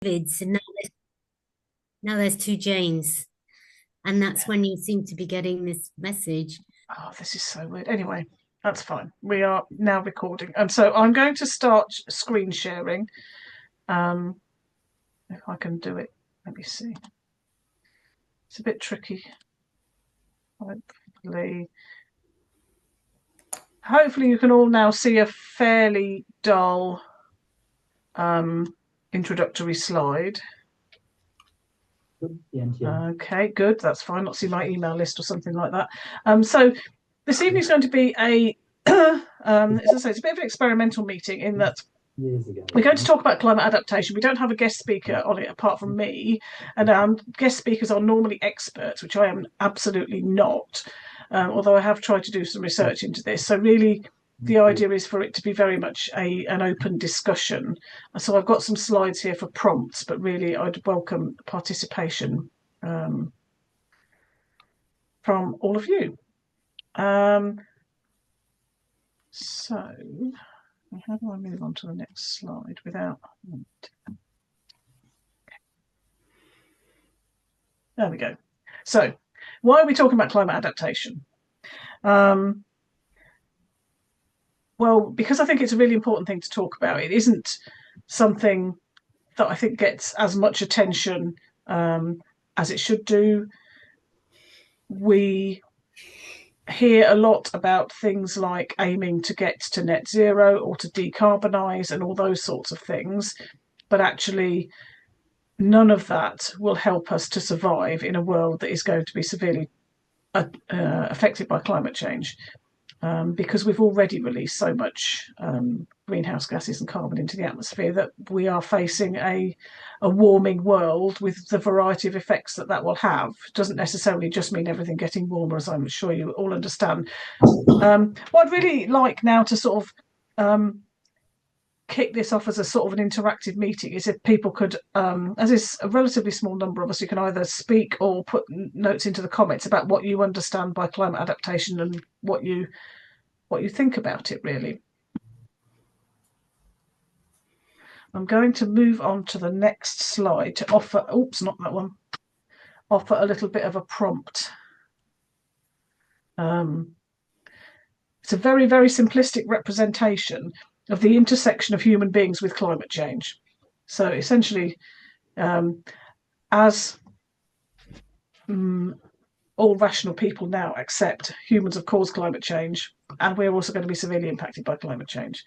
Davids, and now there's two Janes, and that's when you seem to be getting this message. Oh, this is so weird. Anyway, that's fine. We are now recording. And so I'm going to start screen sharing. If I can do it. Let me see. It's a bit tricky. Hopefully you can all now see a fairly dull introductory slide. Okay, good. That's fine. Not see my email list or something like that. So this evening is going to be as I say, it's a bit of an experimental meeting in that we're going to talk about climate adaptation. We don't have a guest speaker on it apart from me, and our guest speakers are normally experts, which I am absolutely not, although I have tried to do some research into this. So really, the idea is for it to be very much an open discussion. So I've got some slides here for prompts, but really I'd welcome participation from all of you. So how do I move on to the next slide without... There we go. So why are we talking about climate adaptation? Well, because I think it's a really important thing to talk about. It isn't something that I think gets as much attention as it should do. We hear a lot about things like aiming to get to net zero or to decarbonise and all those sorts of things, but actually none of that will help us to survive in a world that is going to be severely affected by climate change. Because we've already released so much greenhouse gases and carbon into the atmosphere that we are facing a warming world with the variety of effects that will have. It doesn't necessarily just mean everything getting warmer, as I'm sure you all understand. What I'd really like now to sort of kick this off as a sort of an interactive meeting is if people could, as is a relatively small number of us, you can either speak or put notes into the comments about what you understand by climate adaptation and what you think about it, really. I'm going to move on to the next slide to offer, oops, not that one, offer a little bit of a prompt. It's a very, very simplistic representation of the intersection of human beings with climate change. So essentially, as all rational people now accept humans have caused climate change, and we're also going to be severely impacted by climate change.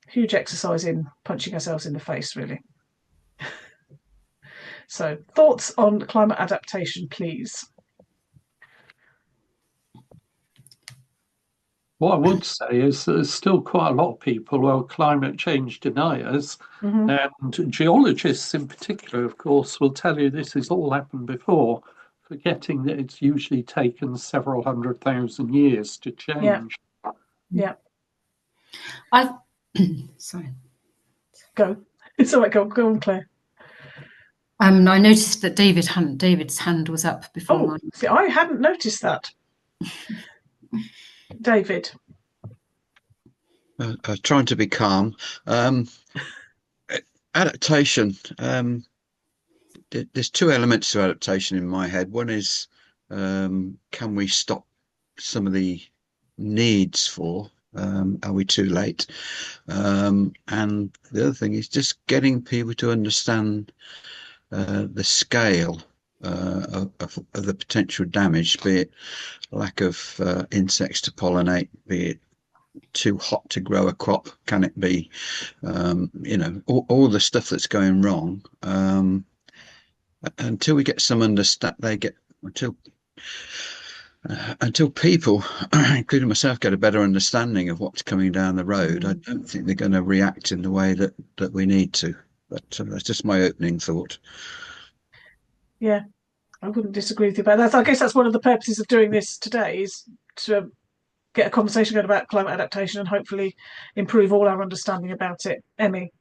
Huge exercise in punching ourselves in the face, really. So, thoughts on climate adaptation, please. What I would say is there's still quite a lot of people who are climate change deniers, and geologists in particular, of course, will tell you this has all happened before, forgetting that it's usually taken several 100,000 years to change. Yeah. Sorry. Go. It's all right. Go on, Claire. I noticed that David's hand was up before mine. See, I hadn't noticed that. David. Trying to be calm. Adaptation. There's two elements to adaptation in my head. One is, can we stop some of the needs for? Are we too late? And the other thing is just getting people to understand the scale of the potential damage, be it lack of insects to pollinate, be it too hot to grow a crop, can it be, all the stuff that's going wrong. Until we get some until people, including myself, get a better understanding of what's coming down the road, I don't think they're going to react in the way that we need to. But that's just my opening thought. Yeah, I wouldn't disagree with you about that. I guess that's one of the purposes of doing this today, is to get a conversation going about climate adaptation and hopefully improve all our understanding about it. Emmy.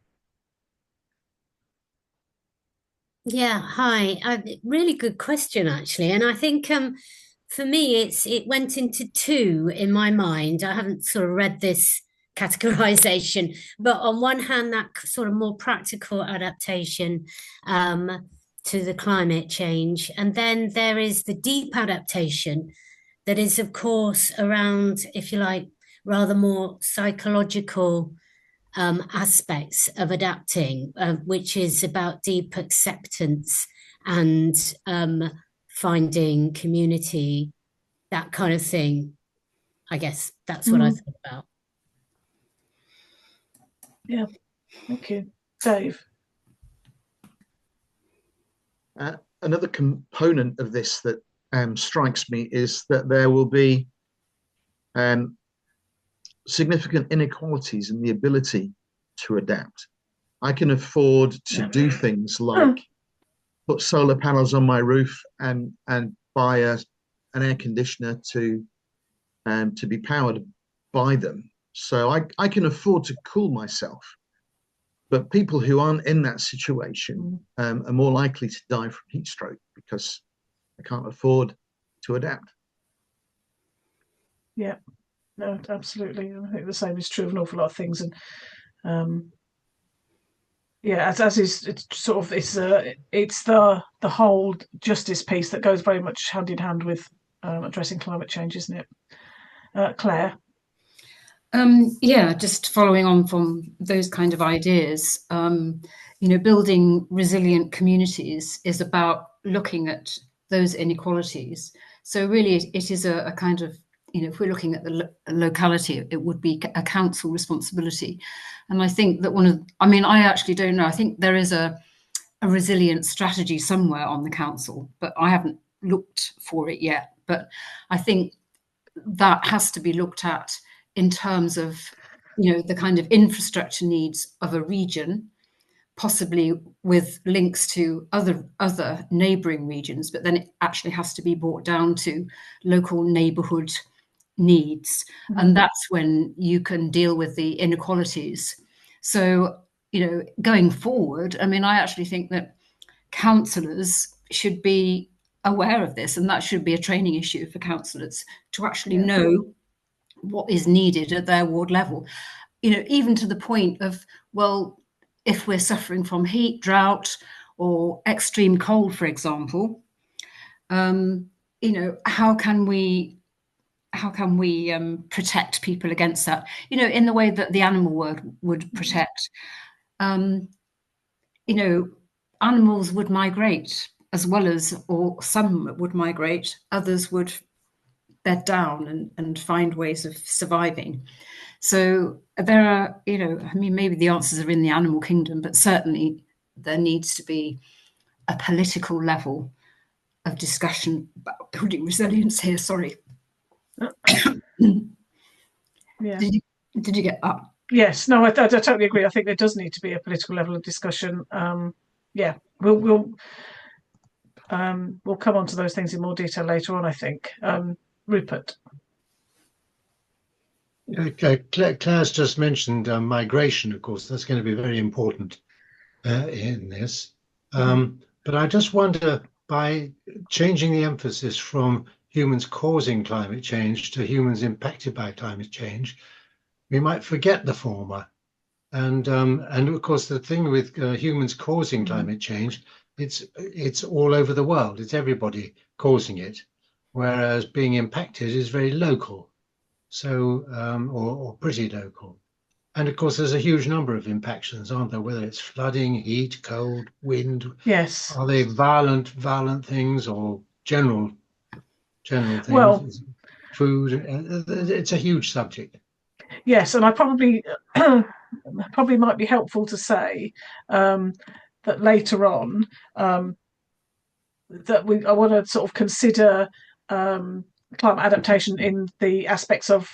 Yeah, hi. Really good question, actually. And I think for me, it went into two in my mind. I haven't sort of read this categorization. But on one hand, that sort of more practical adaptation to the climate change. And then there is the deep adaptation that is, of course, around, if you like, rather more psychological aspects of adapting, which is about deep acceptance and finding community, that kind of thing. I guess that's what I thought about. Yeah, thank you. Dave? Another component of this that strikes me is that there will be significant inequalities in the ability to adapt. I can afford to do things like put solar panels on my roof and buy an air conditioner to be powered by them. So I can afford to cool myself. But people who aren't in that situation are more likely to die from heat stroke because they can't afford to adapt. Yeah, no, absolutely. I think the same is true of an awful lot of things. And yeah, as is, it's sort of it's the whole justice piece that goes very much hand in hand with addressing climate change, isn't it? Claire? Yeah, just following on from those kind of ideas, building resilient communities is about looking at those inequalities. So really, it is a kind of, if we're looking at the locality, it would be a council responsibility. And I think that I actually don't know. I think there is a resilient strategy somewhere on the council, but I haven't looked for it yet. But I think that has to be looked at in terms of, the kind of infrastructure needs of a region, possibly with links to other neighbouring regions, but then it actually has to be brought down to local neighbourhood needs. And that's when you can deal with the inequalities. So, going forward, I actually think that councillors should be aware of this, and that should be a training issue for councillors to actually know what is needed at their ward level, even to the point of, well, if we're suffering from heat, drought, or extreme cold, for example, how can we protect people against that, in the way that the animal world would protect. Animals would migrate as well as, or some would migrate, others would bed down and find ways of surviving. So there are, maybe the answers are in the animal kingdom, but certainly there needs to be a political level of discussion about building resilience here. Sorry. Yeah. Did you get that? Yes, no, I totally agree. I think there does need to be a political level of discussion. Yeah, we'll come on to those things in more detail later on, I think. Rupert. Okay, Claire's just mentioned migration, of course. That's going to be very important in this. But I just wonder, by changing the emphasis from humans causing climate change to humans impacted by climate change, we might forget the former. And of course, the thing with humans causing climate change, it's all over the world. It's everybody causing it, whereas being impacted is very local. So, or pretty local. And of course, there's a huge number of impactions, aren't there? Whether it's flooding, heat, cold, wind. Yes. Are they violent things or general things? Well, food. It's a huge subject. Yes, and I probably might be helpful to say that later on that I want to sort of consider climate adaptation in the aspects of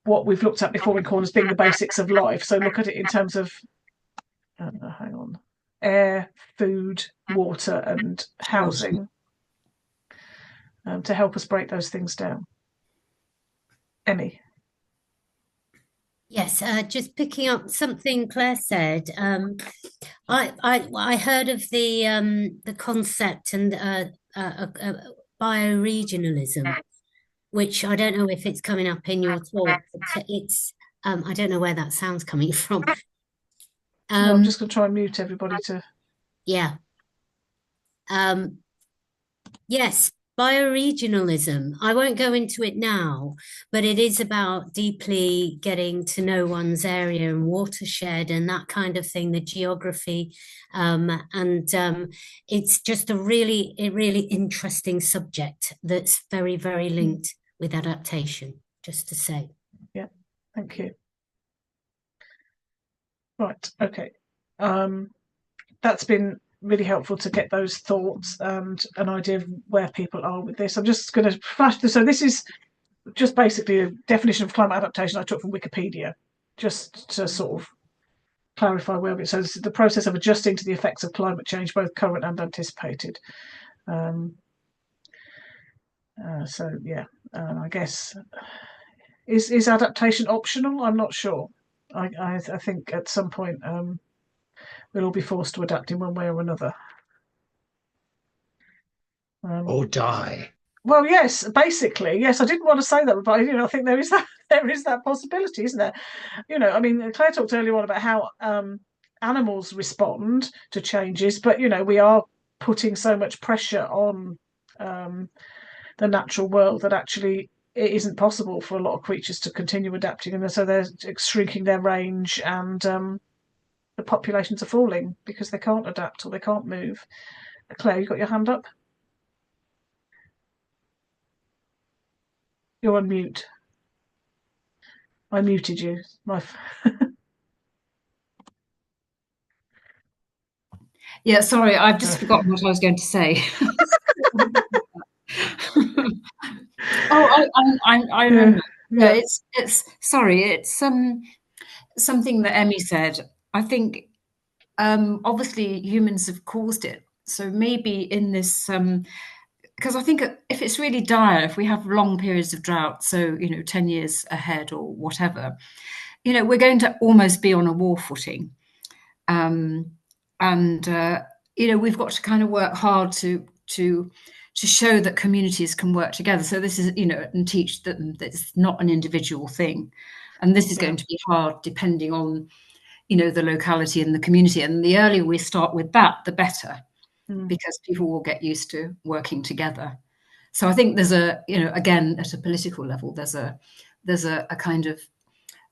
what we've looked at before in corners being the basics of life. So look at it in terms of air, food, water, and housing to help us break those things down. Emmy. Yes, just picking up something Claire said. I heard of the concept and bioregionalism, which I don't know if it's coming up in your talk, but it's I don't know where that sound's coming from. No, I'm just going to try and mute everybody to. Yeah. Yes, bioregionalism. I won't go into it now, but it is about deeply getting to know one's area and watershed and that kind of thing, the geography. And it's just a really interesting subject that's very, very linked with adaptation, just to say. Yeah, thank you. Right, okay. That's been really helpful to get those thoughts and an idea of where people are with this. I'm just going to flash this. So this is just basically a definition of climate adaptation I took from Wikipedia, just to sort of clarify where we. So this is the process of adjusting to the effects of climate change, both current and anticipated. So yeah, I guess is adaptation optional? I'm not sure. I think at some point we'll all be forced to adapt in one way or another. Or die. Well, yes, basically, yes. I didn't want to say that, but I think there is that possibility, isn't there? I mean, Claire talked earlier on about how animals respond to changes, but we are putting so much pressure on the natural world that actually it isn't possible for a lot of creatures to continue adapting, and so they're shrinking their range, and the populations are falling because they can't adapt or they can't move. Claire, you got your hand up? You're on mute. I muted you. Yeah, sorry, I've just forgotten what I was going to say. I remember. Yeah, it's sorry, it's something that Emmy said. I think obviously humans have caused it. So maybe in this because I think if it's really dire, if we have long periods of drought, so 10 years ahead or whatever, we're going to almost be on a war footing. And we've got to kind of work hard to show that communities can work together. So this is, and teach that it's not an individual thing. And this is going to be hard depending on, the locality and the community. And the earlier we start with that, the better, because people will get used to working together. So I think there's again, at a political level, there's a kind of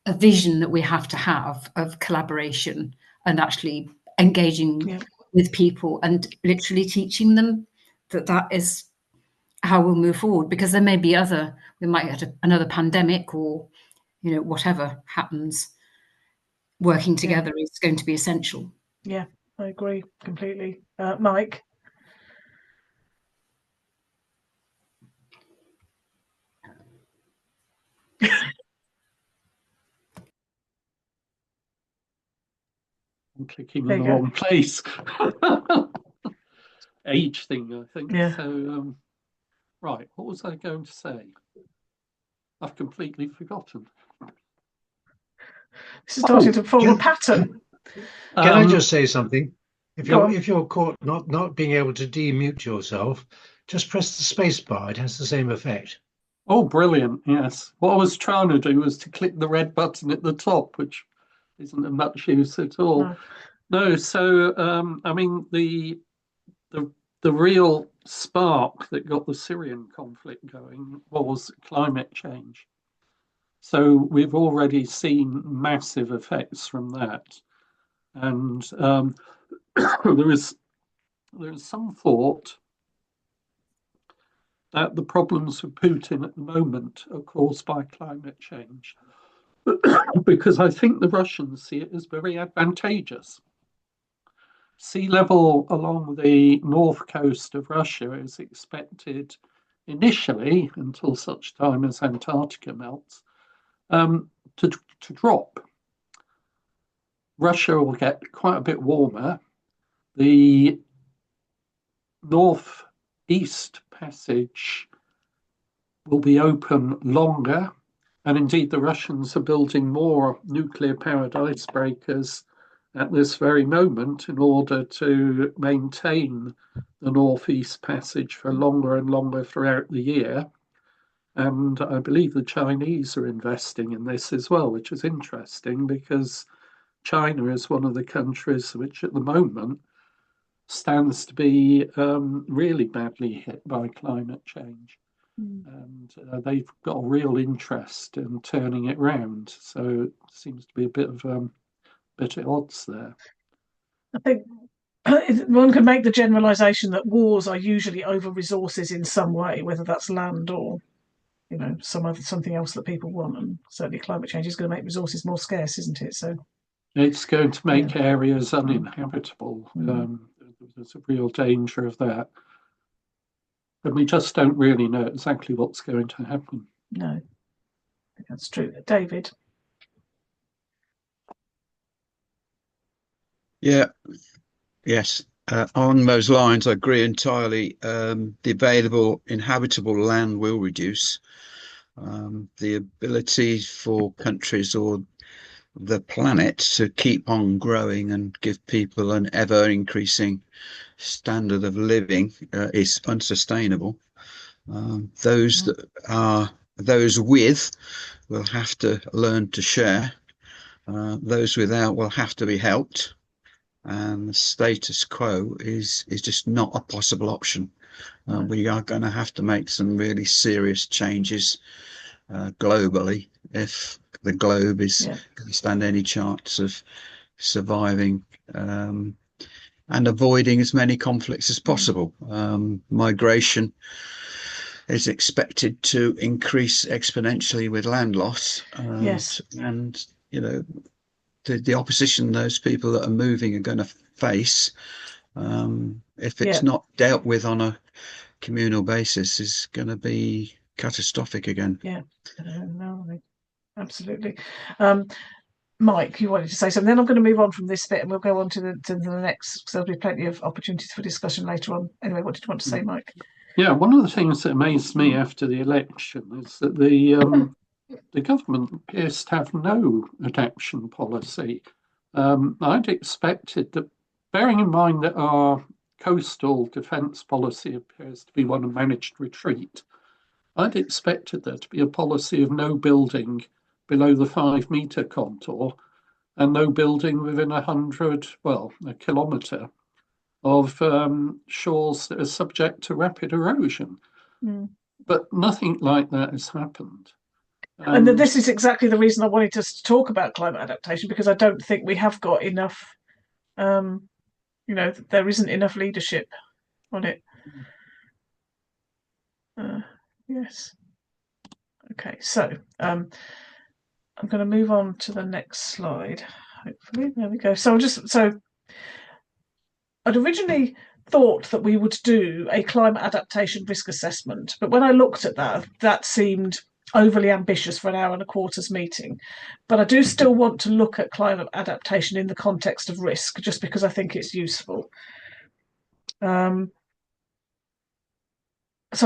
a vision that we have to have of collaboration and actually engaging with people and literally teaching them that is how we'll move forward, because there may be we might get another pandemic or whatever happens. Working together is going to be essential. Yeah, I agree completely. Mike? I'm clicking in the wrong place. Age thing, I think. Yeah. So, right, what was I going to say? I've completely forgotten. This is starting to form a pattern. Can I just say something? If you're caught not being able to demute yourself, just press the space bar. It has the same effect. Oh, brilliant! Yes. What I was trying to do was to click the red button at the top, which isn't of much use at all. No. So I mean the real spark that got the Syrian conflict going was climate change. So we've already seen massive effects from that. And there is some thought that the problems for Putin at the moment are caused by climate change, because I think the Russians see it as very advantageous. Sea level along the north coast of Russia is expected initially, until such time as Antarctica melts, to drop. Russia will get quite a bit warmer. The northeast passage will be open longer, and indeed the Russians are building more nuclear-powered icebreakers at this very moment in order to maintain the northeast passage for longer and longer throughout the year. And I believe the Chinese are investing in this as well, which is interesting because China is one of the countries which at the moment stands to be really badly hit by climate change. And they've got a real interest in turning it round. So it seems to be a bit at odds there. I think one can make the generalization that wars are usually over resources in some way, whether that's land or something else that people want. And certainly climate change is going to make resources more scarce, isn't it? So it's going to make areas uninhabitable. There's a real danger of that. But we just don't really know exactly what's going to happen. No, I think that's true. David? Yeah, yes. On those lines, I agree entirely. The available inhabitable land will reduce. The ability for countries or the planet to keep on growing and give people an ever increasing standard of living is unsustainable. Those with will have to learn to share. Those without will have to be helped. And the status quo is just not a possible option. We are going to have to make some really serious changes globally if the globe is going to stand any chance of surviving and avoiding as many conflicts as possible. Migration is expected to increase exponentially with land loss. And the opposition those people that are moving are going to face, if it's not dealt with on a communal basis, is going to be catastrophic again. No, absolutely. Mike, you wanted to say something. Then I'm going to move on from this bit and we'll go on to the next, because there'll be plenty of opportunities for discussion later on. Anyway, what did you want to say, Mike? Yeah, one of the things that amazed me after the election is that the government appears to have no adaptation policy. I'd expected that, bearing in mind that our coastal defence policy appears to be one of managed retreat, I'd expected there to be a policy of no building below the 5-metre contour and no building within a kilometre of shores that are subject to rapid erosion. But nothing like that has happened. And this is exactly the reason I wanted us to talk about climate adaptation, because I don't think we have got enough, there isn't enough leadership on it. Yes. Okay, so I'm going to move on to the next slide. Hopefully, there we go. So I'd originally thought that we would do a climate adaptation risk assessment, but when I looked at that seemed overly ambitious for an hour and a quarter's meeting. But I do still want to look at climate adaptation in the context of risk, just because I think it's useful. So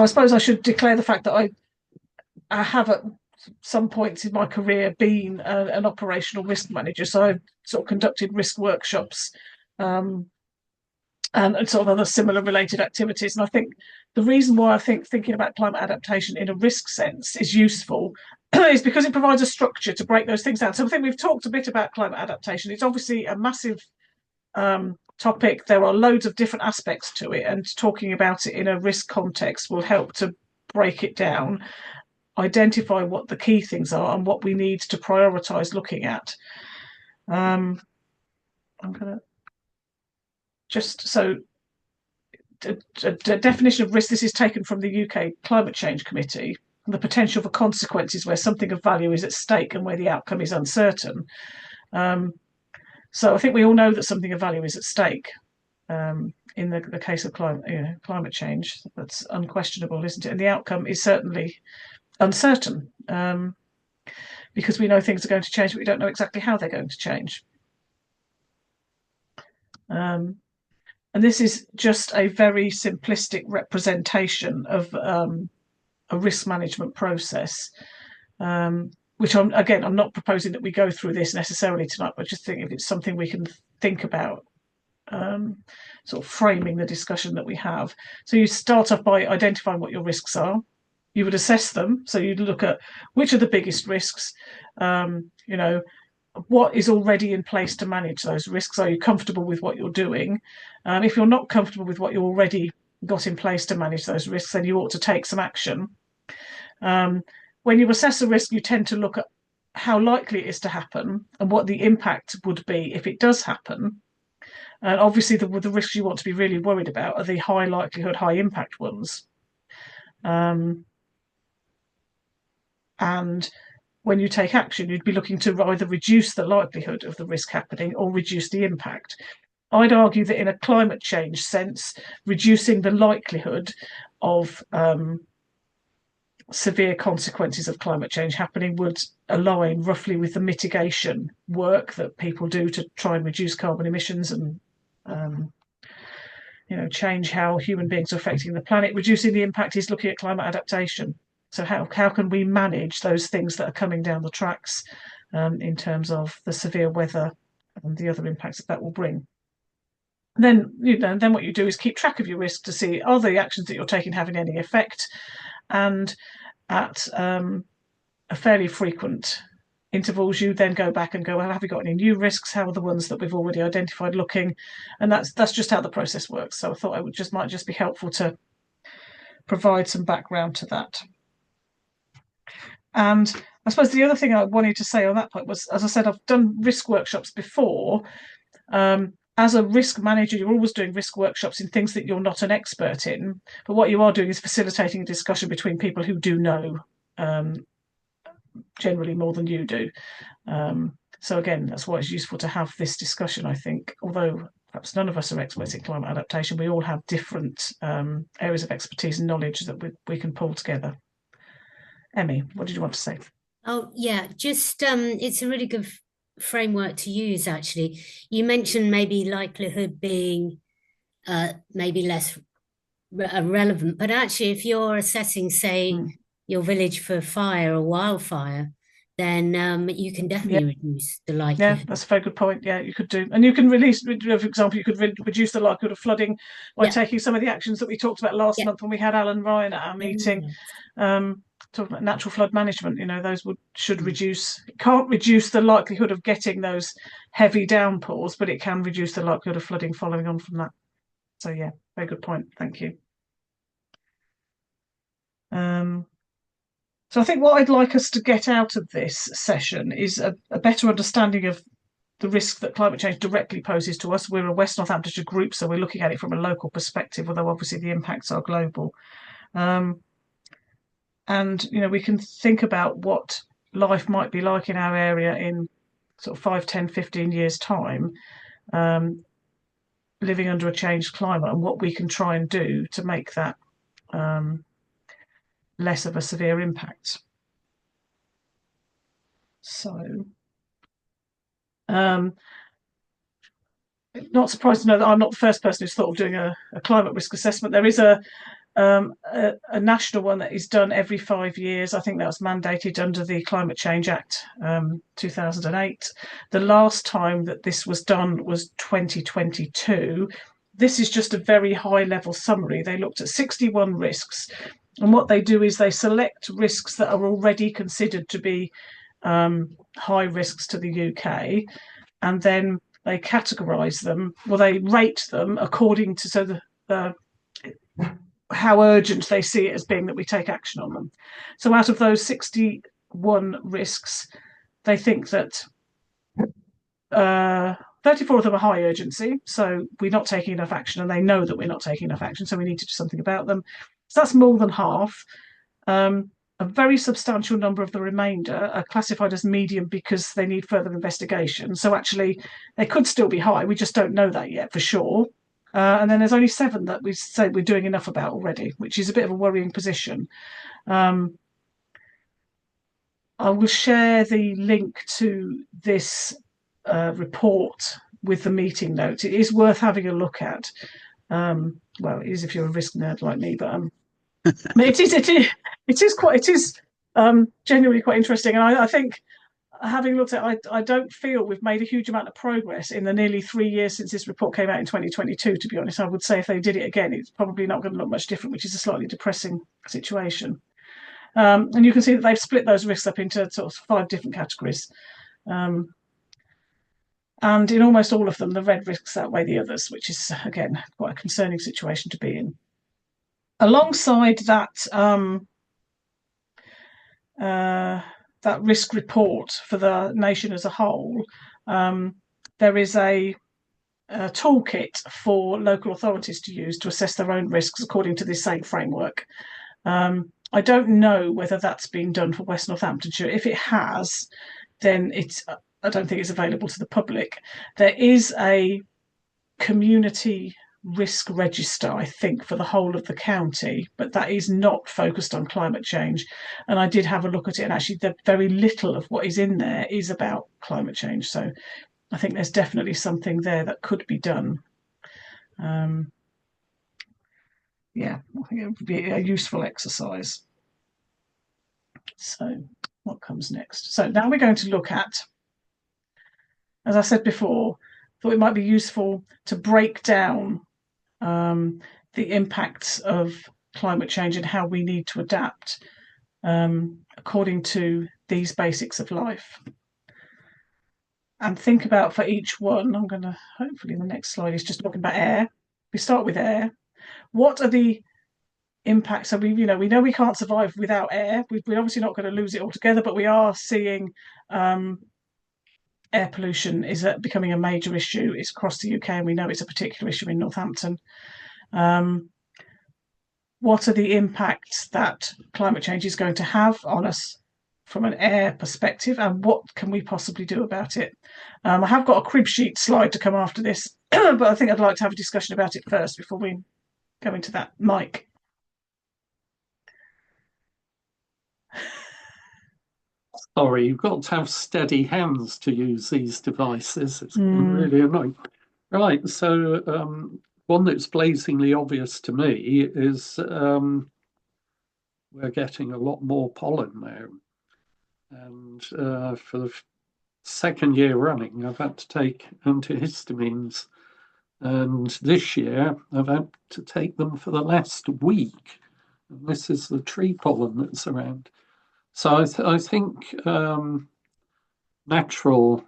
I suppose I should declare the fact that I have at some points in my career been an operational risk manager. So I've sort of conducted risk workshops and sort of other similar related activities. And I think the reason why I think thinking about climate adaptation in a risk sense is useful is because it provides a structure to break those things down. So I think we've talked a bit about climate adaptation. It's obviously a massive topic. There are loads of different aspects to it, and talking about it in a risk context will help to break it down, identify what the key things are and what we need to prioritise looking at. I'm going to just a definition of risk. This is taken from the UK Climate Change Committee. The potential for consequences where something of value is at stake and where the outcome is uncertain. So I think we all know that something of value is at stake in the case of climate change. That's unquestionable, isn't it? And the outcome is certainly uncertain because we know things are going to change, but we don't know exactly how they're going to change. And this is just a very simplistic representation of a risk management process, which I'm not proposing that we go through this necessarily tonight, but just think if it's something we can think about, sort of framing the discussion that we have. So you start off by identifying what your risks are. You would assess them. So you'd look at which are the biggest risks, you know, what is already in place to manage those risks. Are you comfortable with what you're doing? If you're not comfortable with what you already got in place to manage those risks, then you ought to take some action. When you assess a risk, you tend to look at how likely it is to happen and what the impact would be if it does happen. And obviously, the risks you want to be really worried about are the high likelihood, high impact ones. And when you take action, you'd be looking to either reduce the likelihood of the risk happening or reduce the impact. I'd argue that in a climate change sense, reducing the likelihood of severe consequences of climate change happening would align roughly with the mitigation work that people do to try and reduce carbon emissions and change how human beings are affecting the planet. Reducing the impact is looking at climate adaptation. So how can we manage those things that are coming down the tracks in terms of the severe weather and the other impacts that will bring? Then what you do is keep track of your risk to see, are the actions that you're taking having any effect? And at a fairly frequent intervals, you then go back and go, well, have we got any new risks? How are the ones that we've already identified looking? And that's just how the process works. So I thought it might just be helpful to provide some background to that. And I suppose the other thing I wanted to say on that point was, as I said, I've done risk workshops before. As a risk manager, you're always doing risk workshops in things that you're not an expert in. But what you are doing is facilitating a discussion between people who do know generally more than you do. So again, that's why it's useful to have this discussion, I think. Although perhaps none of us are experts in climate adaptation, we all have different areas of expertise and knowledge that we can pull together. Emmy, what did you want to say? Oh, yeah, just it's a really good framework to use, actually. You mentioned maybe likelihood being maybe less relevant, but actually, if you're assessing, say, your village for fire or wildfire, then you can definitely reduce the likelihood. Yeah, that's a very good point. Yeah, you could do, and you can release, for example, you could reduce the likelihood of flooding by taking some of the actions that we talked about last month when we had Alan Ryan at our meeting. Talking about natural flood management, those should reduce. It can't reduce the likelihood of getting those heavy downpours, but it can reduce the likelihood of flooding following on from that. So yeah, very good point. Thank you. So I think what I'd like us to get out of this session is a better understanding of the risk that climate change directly poses to us. We're a West Northamptonshire group, so we're looking at it from a local perspective, although obviously the impacts are global. And, we can think about what life might be like in our area in sort of 5, 10, 15 years' time, living under a changed climate, and what we can try and do to make that less of a severe impact. So, not surprised to know that I'm not the first person who's thought of doing a climate risk assessment. There is a national one that is done every 5 years. I think that was mandated under the Climate Change Act 2008. The last time that this was done was 2022. This is just a very high level summary. They looked at 61 risks, and what they do is they select risks that are already considered to be high risks to the UK, and then they categorise them. Well, they rate them according to how urgent they see it as being that we take action on them. So out of those 61 risks, they think that 34 of them are high urgency, so we're not taking enough action, and they know that we're not taking enough action, so we need to do something about them. So that's more than half. A very substantial number of the remainder are classified as medium because they need further investigation. So actually, they could still be high. We just don't know that yet for sure. And then there's only 7 that we say we're doing enough about already, which is a bit of a worrying position. I will share the link to this report with the meeting notes. It is worth having a look at. Well, it is if you're a risk nerd like me, but it is genuinely quite interesting. And I think, having looked at it, I don't feel we've made a huge amount of progress in the nearly 3 years since this report came out in 2022, to be honest. I would say if they did it again, it's probably not going to look much different, which is a slightly depressing situation. And you can see that they've split those risks up into sort of 5 different categories. And in almost all of them, the red risks outweigh the others, which is, again, quite a concerning situation to be in. Alongside that, that risk report for the nation as a whole, there is a toolkit for local authorities to use to assess their own risks according to this same framework. I don't know whether that's been done for West Northamptonshire. If it has, then I don't think it's available to the public. There is a community risk register, I think, for the whole of the county, but that is not focused on climate change. And I did have a look at it, and actually the very little of what is in there is about climate change. So I think there's definitely something there that could be done. Yeah, I think it would be a useful exercise. So what comes next? So now we're going to look at, as I said before, thought it might be useful to break down the impacts of climate change and how we need to adapt according to these basics of life. And think about for each one, I'm going to, hopefully the next slide is just talking about air. We start with air. What are the impacts? So we know we can't survive without air. We're obviously not going to lose it altogether, but we are seeing air pollution is becoming a major issue. It's across the UK, and we know it's a particular issue in Northampton. What are the impacts that climate change is going to have on us from an air perspective, and what can we possibly do about it? I have got a crib sheet slide to come after this, but I think I'd like to have a discussion about it first before we go into that. Mike. Sorry, you've got to have steady hands to use these devices. It's really annoying. Right, so one that's blazingly obvious to me is we're getting a lot more pollen now. And for the second year running, I've had to take antihistamines. And this year, I've had to take them for the last week. And this is the tree pollen that's around. So I think natural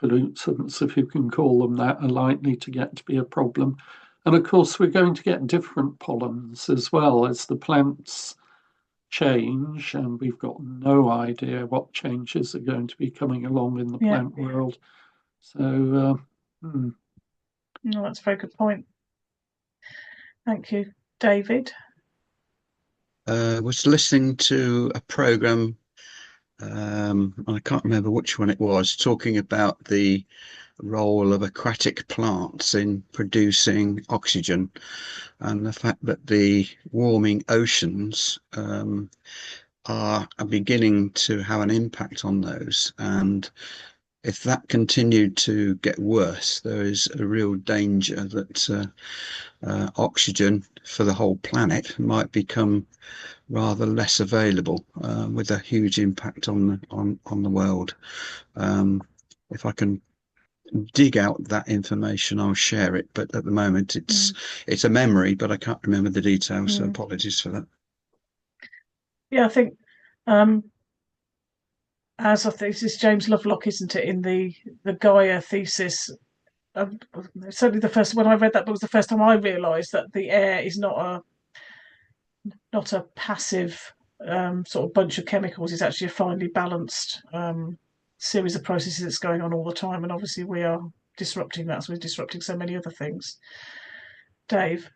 pollutants, if you can call them that, are likely to get to be a problem. And of course, we're going to get different pollens as well as the plants change, and we've got no idea what changes are going to be coming along in the plant world. So, no, that's a very good point. Thank you, David. I was listening to a program, I can't remember which one it was, talking about the role of aquatic plants in producing oxygen, and the fact that the warming oceans are beginning to have an impact on those. And if that continued to get worse, there is a real danger that oxygen for the whole planet might become rather less available, with a huge impact on the world. If I can dig out that information, I'll share it. But at the moment, it's a memory, but I can't remember the details. So apologies for that. Yeah, I think as I think this is James Lovelock, isn't it, in the Gaia thesis? Certainly the first, when I read that book, was the first time I realised that the air is not a passive sort of bunch of chemicals. It's actually a finely balanced series of processes that's going on all the time, and obviously we are disrupting that, so we're disrupting so many other things. Dave?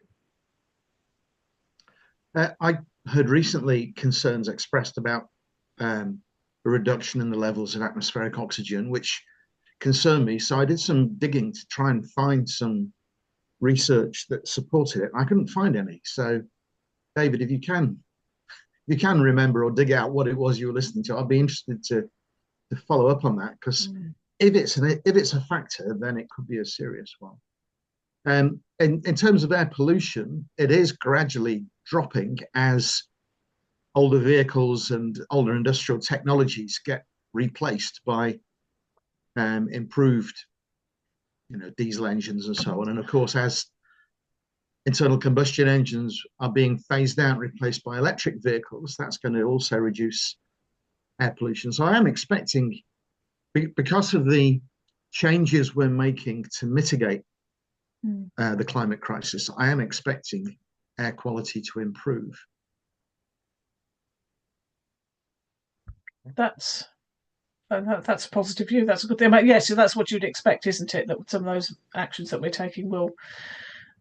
I heard recently concerns expressed about a reduction in the levels of atmospheric oxygen, which concerned me. So I did some digging to try and find some research that supported it. I couldn't find any. So, David, if you can remember or dig out what it was you were listening to, I'd be interested to follow up on that, because if it's a factor, then it could be a serious one. In terms of air pollution, it is gradually dropping as older vehicles and older industrial technologies get replaced by improved, diesel engines and so on. And of course, as internal combustion engines are being phased out, replaced by electric vehicles, that's going to also reduce air pollution. So I am expecting, because of the changes we're making to mitigate the climate crisis, I am expecting air quality to improve. That's a positive view. That's a good thing. Yes, so that's what you'd expect, isn't it? That some of those actions that we're taking will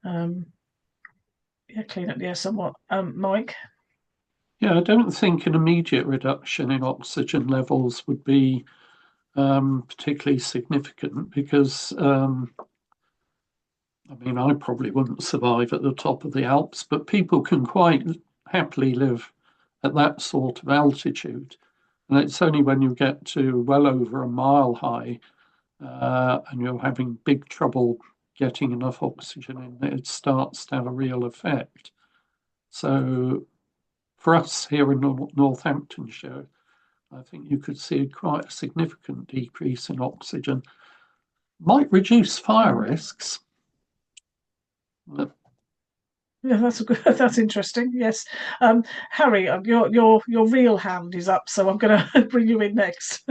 clean up the air somewhat. Mike? Yeah, I don't think an immediate reduction in oxygen levels would be particularly significant because, I mean, I probably wouldn't survive at the top of the Alps, but people can quite happily live at that sort of altitude. And it's only when you get to well over a mile high and you're having big trouble getting enough oxygen in that it starts to have a real effect. So for us here in Northamptonshire, I think you could see quite a significant decrease in oxygen. Might reduce fire risks. Yeah, that's interesting. Yes, Harry, your real hand is up, so I'm going to bring you in next.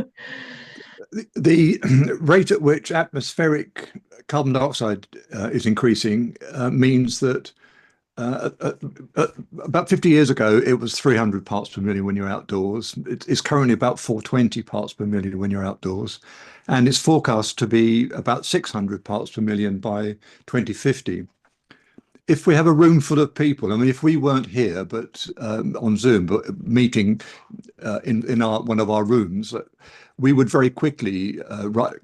The rate at which atmospheric carbon dioxide is increasing means that about 50 years ago, it was 300 parts per million when you're outdoors. It's currently about 420 parts per million when you're outdoors. And it's forecast to be about 600 parts per million by 2050. If we have a room full of people, I mean, if we weren't here, but on Zoom, but meeting in one of our rooms, we would very quickly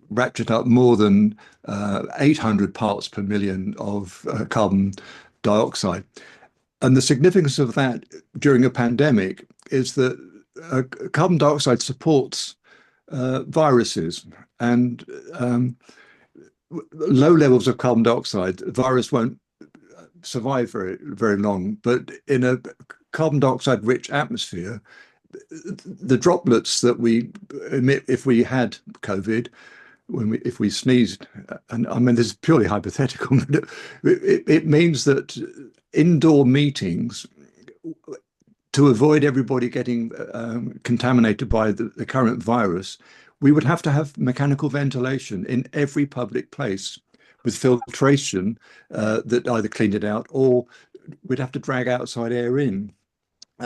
ratchet up more than 800 parts per million of carbon dioxide. And the significance of that during a pandemic is that carbon dioxide supports viruses, and low levels of carbon dioxide, the virus won't survive very long. But in a carbon dioxide rich atmosphere, the droplets that we emit if we had COVID, if we sneezed, and I mean this is purely hypothetical, but it means that indoor meetings, to avoid everybody getting contaminated by the current virus, we would have to have mechanical ventilation in every public place with filtration that either cleaned it out, or we'd have to drag outside air in.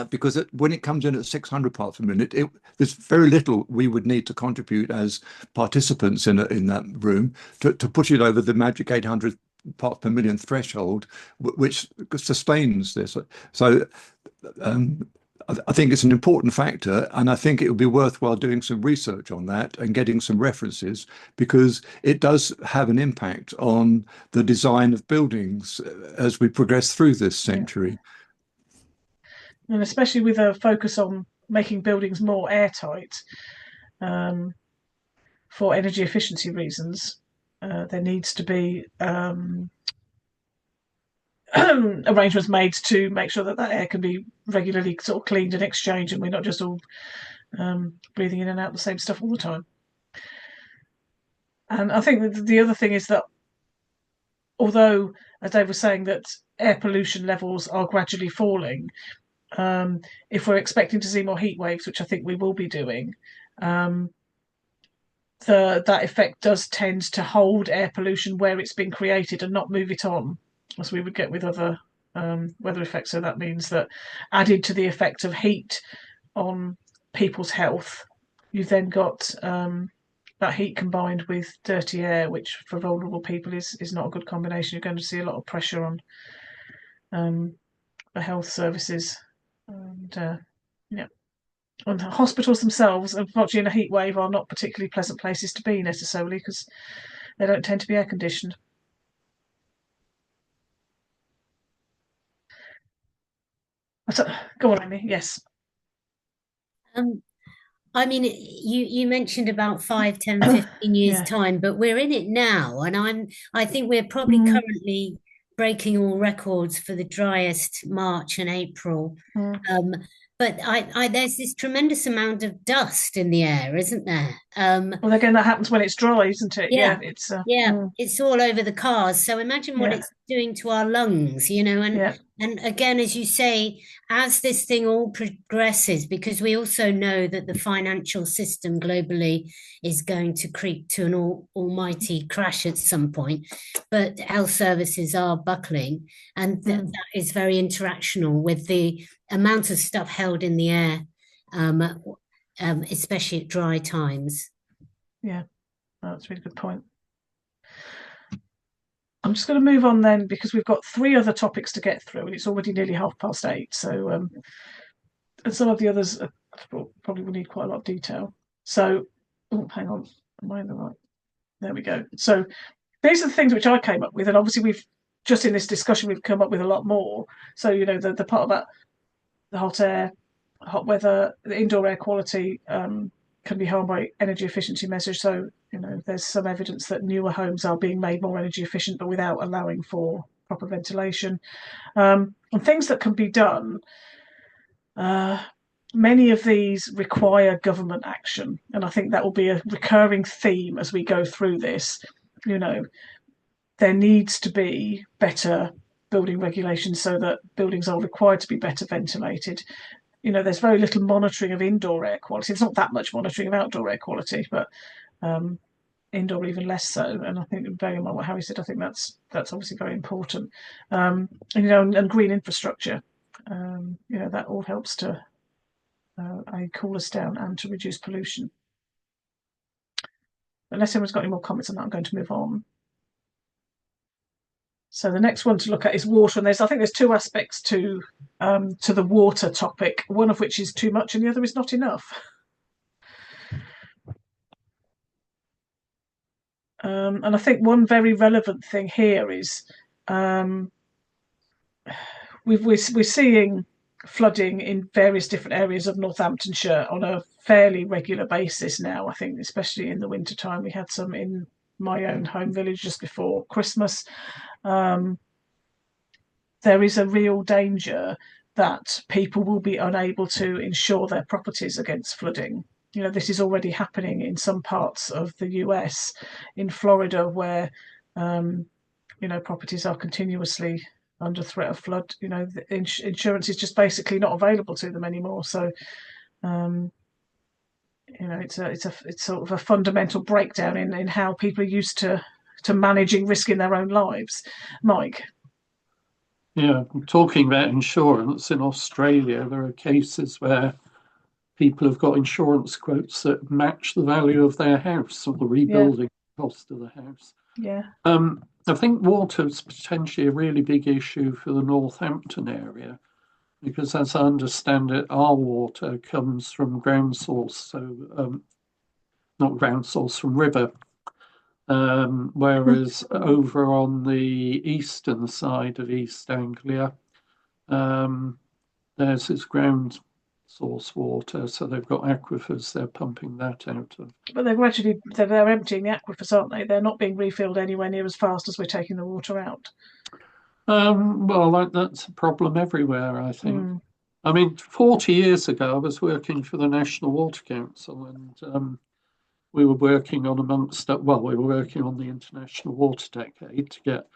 Because when it comes in at 600 parts per minute, there's very little we would need to contribute as participants in that room to push it over the magic 800 parts per million threshold, which sustains this. So I think it's an important factor, and I think it would be worthwhile doing some research on that and getting some references, because it does have an impact on the design of buildings as we progress through this century. And especially with a focus on making buildings more airtight for energy efficiency reasons, there needs to be arrangements made to make sure that air can be regularly sort of cleaned and exchanged, and we're not just all breathing in and out the same stuff all the time. And I think the other thing is that, although, as Dave was saying, that air pollution levels are gradually falling, if we're expecting to see more heat waves, which I think we will be doing, that effect does tend to hold air pollution where it's been created and not move it on, as we would get with other weather effects. So that means that, added to the effect of heat on people's health, you've then got that heat combined with dirty air, which for vulnerable people is not a good combination. You're going to see a lot of pressure on the health services. And and the hospitals themselves, unfortunately, in a heat wave, are not particularly pleasant places to be necessarily, because they don't tend to be air conditioned. Go on, Amy. Yes. I mean, you mentioned about 5, 10, 15 years time, but we're in it now, and I think we're probably currently breaking all records for the driest March and April. but there's this tremendous amount of dust in the air, isn't there? Well, again, that happens when it's dry, isn't it? Yeah, it's it's all over the cars. So imagine what yeah, it's doing to our lungs, you know, yeah, and again, as you say, as this thing all progresses, because we also know that the financial system globally is going to creep to an almighty crash at some point, but health services are buckling, and that is very interactional with the amount of stuff held in the air, um, especially at dry times. yeah. That's a really good point. I'm just going to move on then, because we've got 3 other topics to get through, and it's already nearly 8:30. So, and some of the others probably will need quite a lot of detail. So, oh, hang on, am I in the right? There we go. So, these are the things which I came up with, and obviously we've just in this discussion we've come up with a lot more. So, you know, the part about the hot air, hot weather, the indoor air quality can be harmed by energy efficiency measures. So, you know, there's some evidence that newer homes are being made more energy efficient, but without allowing for proper ventilation. And things that can be done, many of these require government action. And I think that will be a recurring theme as we go through this. You know, there needs to be better building regulations so that buildings are required to be better ventilated. You know, there's very little monitoring of indoor air quality. There's not that much monitoring of outdoor air quality, but indoor even less so. And I think, bearing in mind what Harry said, I think that's obviously very important. And, you know, and green infrastructure, you know, that all helps to cool us down and to reduce pollution. Unless anyone's got any more comments on that, I'm going to move on. So the next one to look at is water, and I think there's 2 aspects to the water topic. One of which is too much, and the other is not enough. And I think one very relevant thing here is we're seeing flooding in various different areas of Northamptonshire on a fairly regular basis now. I think, especially in the wintertime, we had some in my own home village just before Christmas. There is a real danger that people will be unable to insure their properties against flooding. You know, this is already happening in some parts of the US, in Florida, where you know, properties are continuously under threat of flood. You know, the insurance is just basically not available to them anymore. So, you know, it's sort of a fundamental breakdown in how people are used to managing risk in their own lives. Mike. Yeah, talking about insurance, in Australia, there are cases where people have got insurance quotes that match the value of their house or the rebuilding cost of the house. Yeah. I think water is potentially a really big issue for the Northampton area, because as I understand it, our water comes from ground source, so not ground source, from river. Whereas over on the eastern side of East Anglia, there's this ground source water, so they've got aquifers they're pumping that out of. But they're emptying the aquifers, aren't they? They're not being refilled anywhere near as fast as we're taking the water out. Well, that's a problem everywhere, I think. I mean, 40 years ago, I was working for the National Water Council, and we were working on we were working on the International Water Decade to get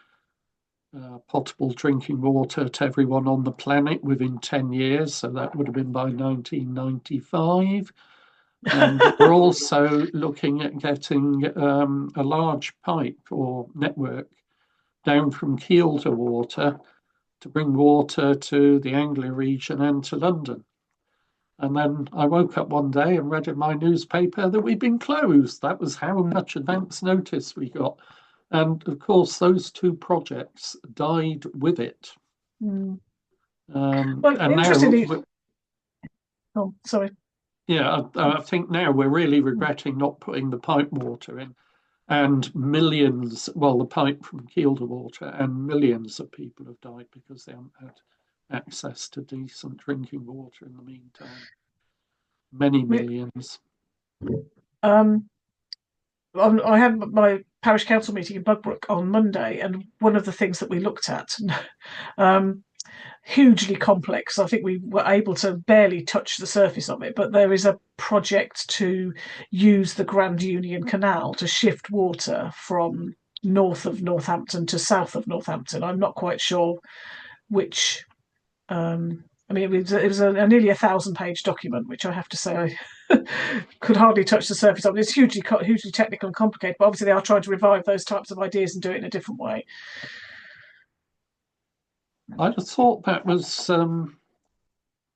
potable drinking water to everyone on the planet within 10 years. So that would have been by 1995. And we're also looking at getting a large pipe or network down from Kielder Water to bring water to the Anglia region and to London. And then I woke up one day and read in my newspaper that we'd been closed. That was how much advance notice we got. And of course, those 2 projects died with it. Well, and interestingly, now, oh, sorry. Yeah, I think now we're really regretting not putting the pipe water in. And millions, well, the pipe from Kielder Water, and millions of people have died because they haven't had access to decent drinking water in the meantime. Many millions. I had my parish council meeting in Bugbrook on Monday, and one of the things that we looked at, hugely complex. I think we were able to barely touch the surface of it, but there is a project to use the Grand Union Canal to shift water from north of Northampton to south of Northampton. I'm not quite sure which. I mean, it was a nearly 1,000-page document, which I have to say I could hardly touch the surface of. It's hugely technical and complicated, but obviously they are trying to revive those types of ideas and do it in a different way. I just thought that was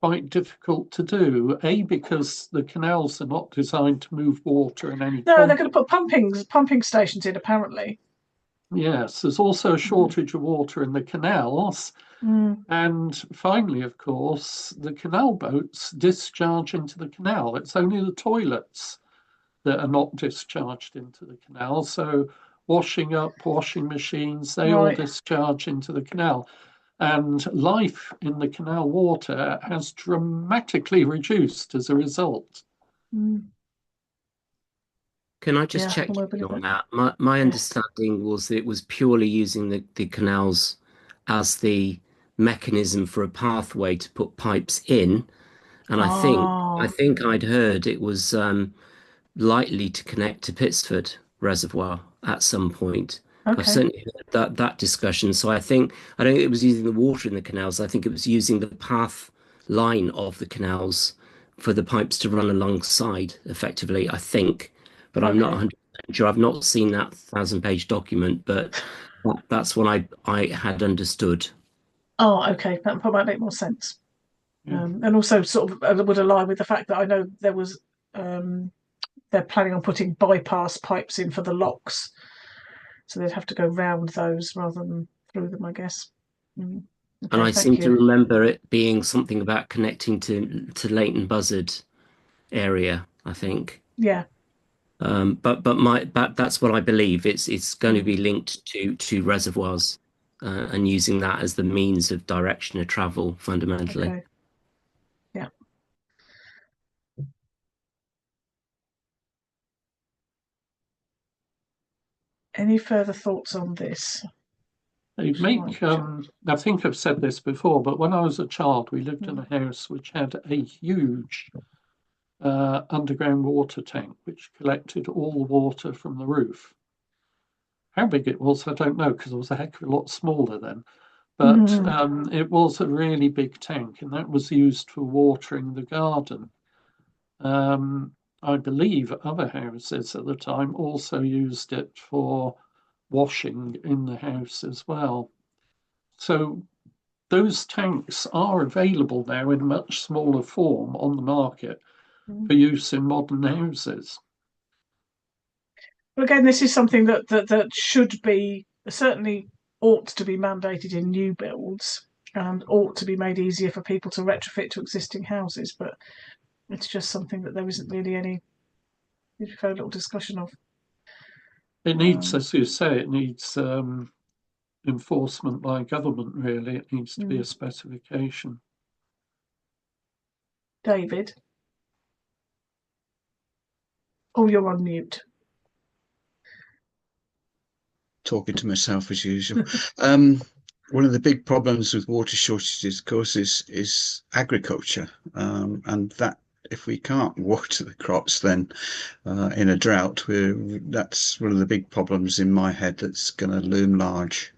quite difficult to do. A, because the canals are not designed to move water in any. No, they're going to put pumping stations in, apparently. Yes, there's also a shortage of water in the canals. And finally, of course, the canal boats discharge into the canal. It's only the toilets that are not discharged into the canal. So washing machines, they all discharge into the canal. And life in the canal water has dramatically reduced as a result. Can I just check on that? My understanding was that it was purely using the canals as the mechanism for a pathway to put pipes in. And I think I'd heard it was likely to connect to Pittsford Reservoir at some point. I've certainly heard that discussion. So I don't think it was using the water in the canals. I think it was using the path line of the canals for the pipes to run alongside effectively, I think. But I'm not 100% sure. I've not seen that 1,000-page document, but that's what I had understood. Oh, okay. That might make more sense. And also sort of would align with the fact that I know there was they're planning on putting bypass pipes in for the locks. So they'd have to go round those rather than through them, I guess. Okay, and I seem to remember it being something about connecting to Leighton Buzzard area, I think. Yeah. But that's what I believe. It's going to be linked to reservoirs and using that as the means of direction of travel fundamentally. Okay. Yeah. Any further thoughts on this? They make, I think I've said this before, but when I was a child, we lived in a house which had a huge underground water tank, which collected all the water from the roof. How big it was, I don't know, because it was a heck of a lot smaller then. But it was a really big tank, and that was used for watering the garden. I believe other houses at the time also used it for washing in the house as well. So those tanks are available now in much smaller form on the market for use in modern houses. But again, this is something that should be, certainly ought to be mandated in new builds and ought to be made easier for people to retrofit to existing houses. But it's just something that there isn't really any very little discussion of. It needs, as you say, it needs enforcement by government, really. It needs to be a specification. David? Oh, you're on mute. Talking to myself as usual. One of the big problems with water shortages, of course, is agriculture, and that if we can't water the crops, then in a drought, that's one of the big problems in my head that's going to loom large.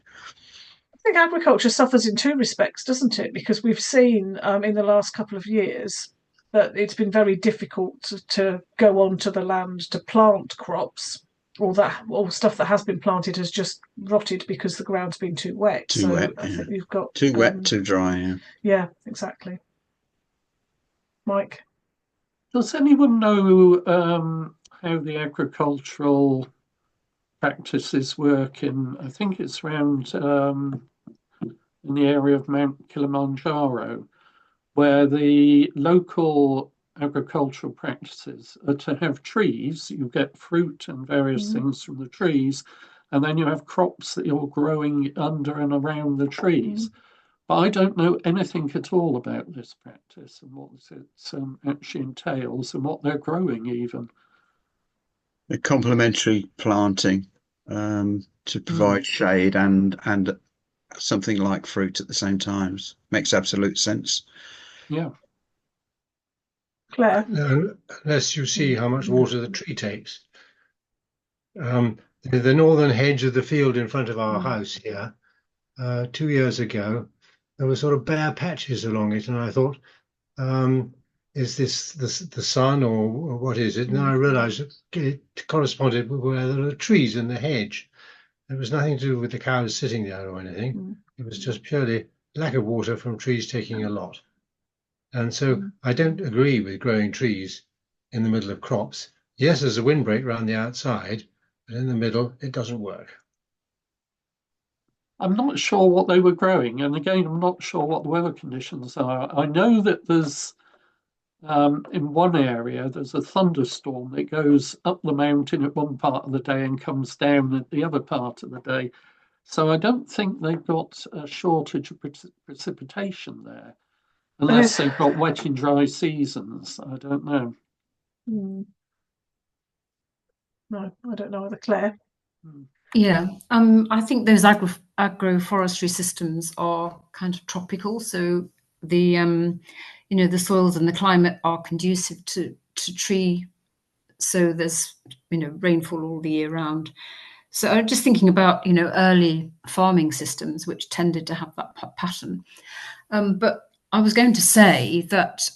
I think agriculture suffers in two respects, doesn't it? Because we've seen in the last couple of years that it's been very difficult to go onto the land to plant crops. All stuff that has been planted has just rotted because the ground's been too wet. I think you've got too wet, too dry. Yeah, exactly. Mike? Does anyone know how the agricultural practices work in, I think it's around in the area of Mount Kilimanjaro, where the local agricultural practices are to have trees. You get fruit and various things from the trees, and then you have crops that you're growing under and around the trees. But I don't know anything at all about this practice and what it actually entails and what they're growing even. The complementary planting to provide shade and something like fruit at the same time. Makes absolute sense. Yeah. Claire? Unless you see how much water the tree takes. The northern hedge of the field in front of our house here, 2 years ago, there were sort of bare patches along it, and I thought, is this the sun or what is it? And then I realised it corresponded with where there are trees in the hedge. It was nothing to do with the cows sitting there or anything. It was just purely lack of water from trees taking a lot. And so I don't agree with growing trees in the middle of crops. Yes, there's a windbreak around the outside, but in the middle, it doesn't work. I'm not sure what they were growing, and again, I'm not sure what the weather conditions are. I know that there's in one area there's a thunderstorm that goes up the mountain at one part of the day and comes down at the other part of the day. So I don't think they've got a shortage of precipitation there, unless they've got wet and dry seasons. I don't know. No, I don't know either. Claire? Yeah, I think those agroforestry systems are kind of tropical, so the the soils and the climate are conducive to tree, so there's rainfall all the year round. So I'm just thinking about early farming systems which tended to have that pattern. But I was going to say that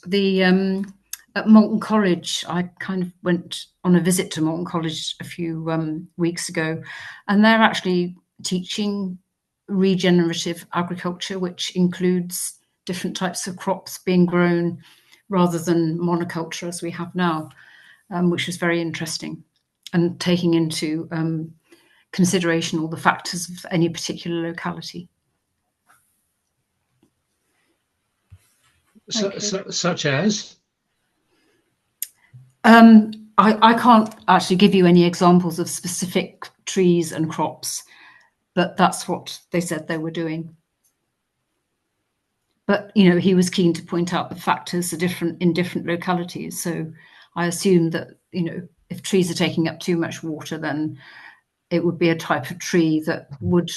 at Malton College, I kind of went on a visit to Malton College a few weeks ago, and they're actually teaching regenerative agriculture, which includes different types of crops being grown rather than monoculture as we have now, which was very interesting, and taking into consideration all the factors of any particular locality. Such as? I can't actually give you any examples of specific trees and crops, but that's what they said they were doing. But he was keen to point out the factors are different in different localities. So I assume that if trees are taking up too much water, then it would be a type of tree that would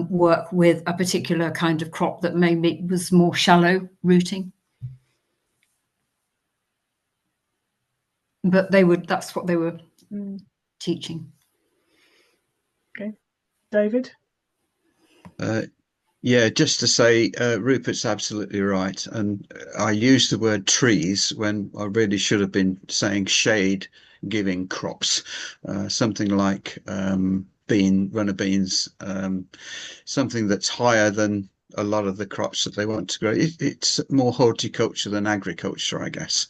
work with a particular kind of crop that maybe was more shallow rooting. But that's what they were teaching. Okay. David? Yeah, just to say, Rupert's absolutely right. And I used the word trees when I really should have been saying shade giving crops, something like runner beans, something that's higher than a lot of the crops that they want to grow. It's more horticulture than agriculture, I guess,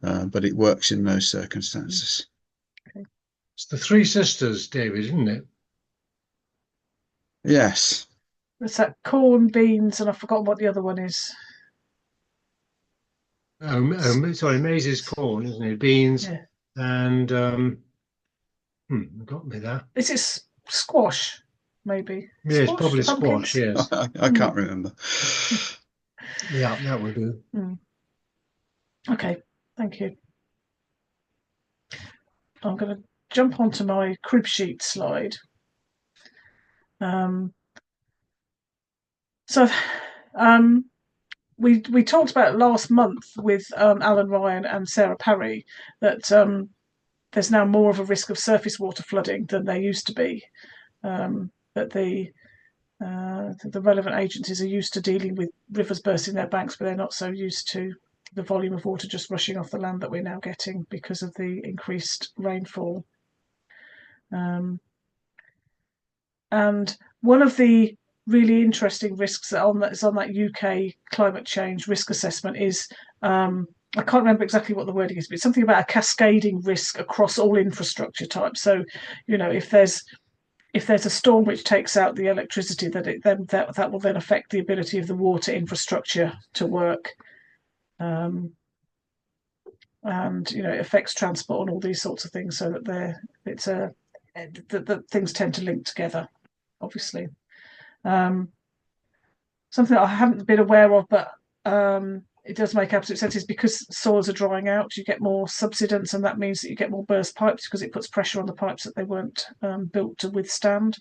but it works in those circumstances. Okay. It's the Three Sisters, David, isn't it? Yes. It's that corn, beans, and I've forgotten what the other one is. Sorry, maize is corn, isn't it? Beans, yeah. And got me there. Is it squash? Maybe. Yeah, it's probably squash. Yes, I can't remember. Yeah, that would do. Okay, thank you. I'm going to jump onto my crib sheet slide. We talked about last month with Alan Ryan and Sarah Parry that there's now more of a risk of surface water flooding than there used to be. That the relevant agencies are used to dealing with rivers bursting their banks, but they're not so used to the volume of water just rushing off the land that we're now getting because of the increased rainfall. And one of the really interesting risks that is on that UK climate change risk assessment is, I can't remember exactly what the wording is, but it's something about a cascading risk across all infrastructure types. So, if there's a storm which takes out the electricity, that will then affect the ability of the water infrastructure to work, and it affects transport and all these sorts of things. So that that things tend to link together, obviously. Something that I haven't been aware of, but it does make absolute sense, is because soils are drying out, you get more subsidence, and that means that you get more burst pipes because it puts pressure on the pipes that they weren't built to withstand.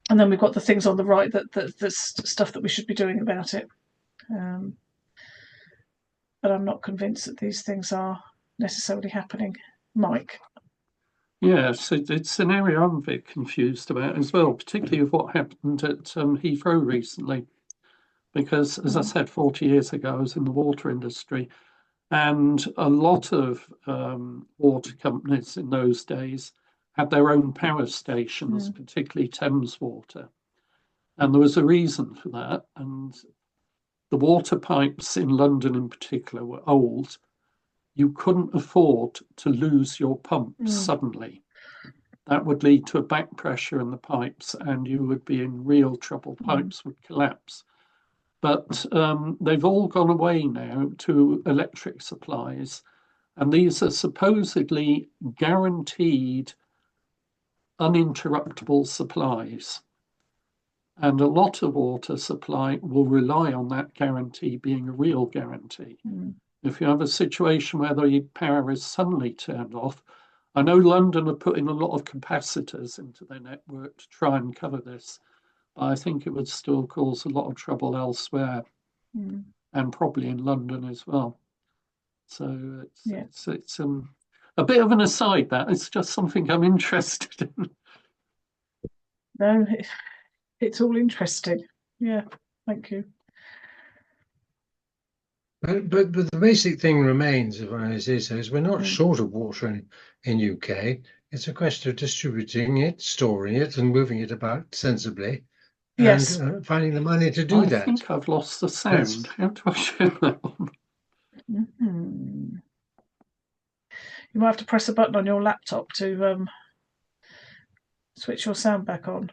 And then we've got the things on the right that's stuff that we should be doing about it. But I'm not convinced that these things are necessarily happening. Mike? Yes, it's an area I'm a bit confused about as well, particularly with what happened at Heathrow recently. Because, as I said, 40 years ago, I was in the water industry, and a lot of water companies in those days had their own power stations, particularly Thames Water. And there was a reason for that. And the water pipes in London in particular were old. You couldn't afford to lose your pumps suddenly. That would lead to a back pressure in the pipes and you would be in real trouble. Pipes would collapse. But they've all gone away now to electric supplies. And these are supposedly guaranteed uninterruptible supplies. And a lot of water supply will rely on that guarantee being a real guarantee. If you have a situation where the power is suddenly turned off, I know London are putting a lot of capacitors into their network to try and cover this, but I think it would still cause a lot of trouble elsewhere, and probably in London as well. So it's a bit of an aside. That it's just something I'm interested in. No, it's all interesting. Yeah, thank you. But the basic thing remains, if I say so, is we're not short of water in UK. It's a question of distributing it, storing it, and moving it about sensibly. Yes. And finding the money to do that. I think I've lost the sound. How do I show that one? You might have to press a button on your laptop to switch your sound back on.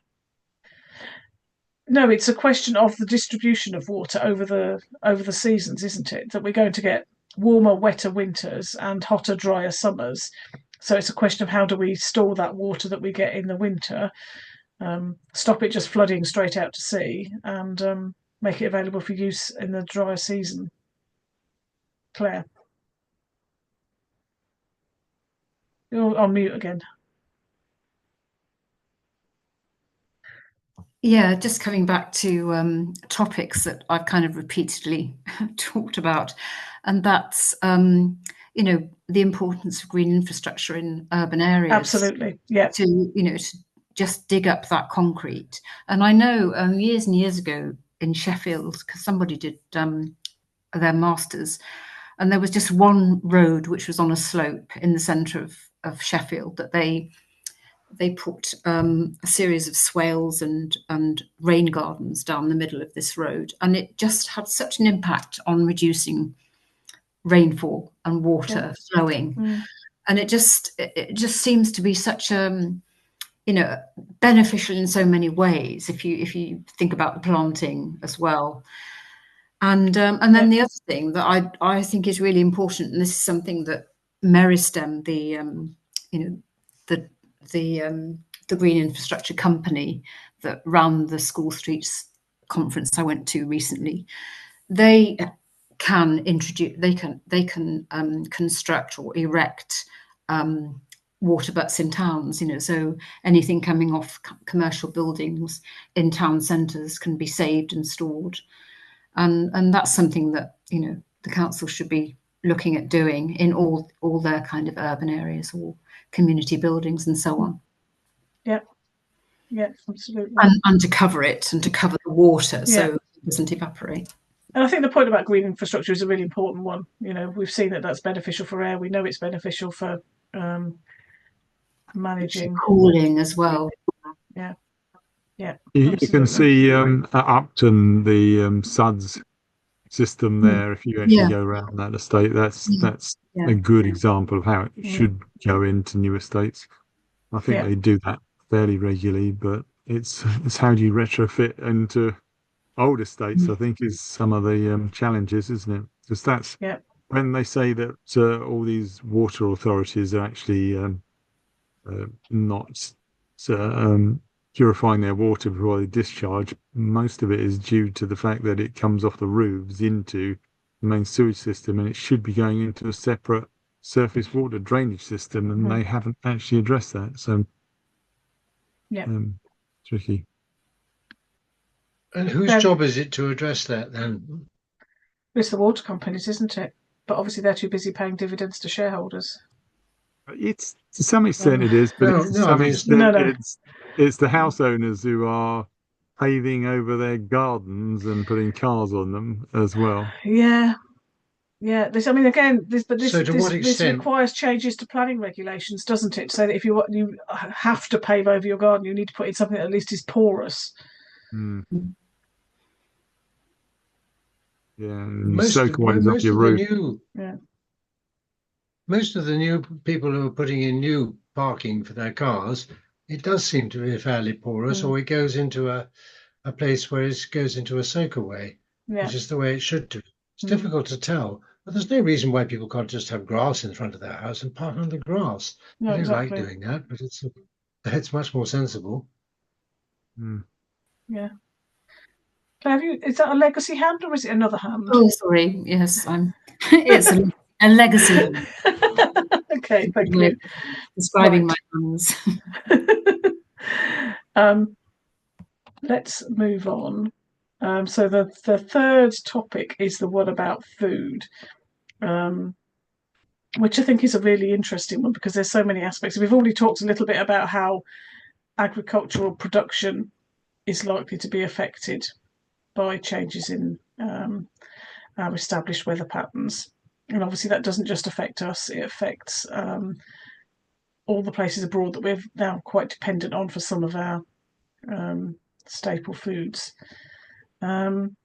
No, it's a question of the distribution of water over the seasons, isn't it? That we're going to get warmer, wetter winters and hotter, drier summers. So it's a question of how do we store that water that we get in the winter, stop it just flooding straight out to sea, and make it available for use in the drier season. Claire? You're on mute again. Yeah, just coming back to topics that I've kind of repeatedly talked about, and that's the importance of green infrastructure in urban areas. Absolutely, yeah. To just dig up that concrete. And I know years and years ago in Sheffield, because somebody did their masters, and there was just one road which was on a slope in the centre of Sheffield that they put a series of swales and rain gardens down the middle of this road, and it just had such an impact on reducing rainfall and water flowing. And it just seems to be such beneficial in so many ways if you think about the planting as well. And then the other thing that I think is really important, and this is something that Meristem, the green infrastructure company that ran the School Streets conference I went to recently, they can construct or erect water butts in towns, so anything coming off commercial buildings in town centres can be saved and stored, and that's something that the council should be looking at doing in all their kind of urban areas or community buildings and so on. Yeah, absolutely. And to cover it and to cover the water so it doesn't evaporate. And I think the point about green infrastructure is a really important one. We've seen that that's beneficial for air. We know it's beneficial for managing cooling as well. Yeah. You can see at Upton the SUDS system there. If you actually go around that estate, that's a good example of how it should go into new estates. I think they do that fairly regularly, but it's how do you retrofit into old estates, I think, is some of the challenges, isn't it? Because that's when they say that all these water authorities are actually not purifying their water before they discharge. Most of it is due to the fact that it comes off the roofs into the main sewage system, and it should be going into a separate surface water drainage system, and they haven't actually addressed that. So tricky. And whose job is it to address that then? It's the water companies, isn't it? But obviously they're too busy paying dividends to shareholders. It's to some extent it is, but No, to no, I some mean, extent no. it's the house owners who are paving over their gardens and putting cars on them as well. Yeah. Yeah, I mean, again, this extent? requires changes to planning regulations, doesn't it? So that if you have to pave over your garden, you need to put in something that at least is porous. Mm. Yeah, and you Most soak of, away off most your of the roof. new Yeah. most of the new people who are putting in new parking for their cars, it does seem to be fairly porous, or it goes into a place where it goes into a soakaway, which is the way it should do. It's difficult to tell, but there's no reason why people can't just have grass in front of their house and park on the grass. No, I do exactly. like doing that, but it's much more sensible. Mm. Yeah. Claire, is that a legacy hand or is it another hand? Oh, sorry. Yes, it's a legacy. Okay, thank you. Describing my hands. Let's move on. So the third topic is the one about food, which I think is a really interesting one because there's so many aspects. We've already talked a little bit about how agricultural production is likely to be affected by changes in our established weather patterns. And obviously that doesn't just affect us, it affects all the places abroad that we're now quite dependent on for some of our staple foods. And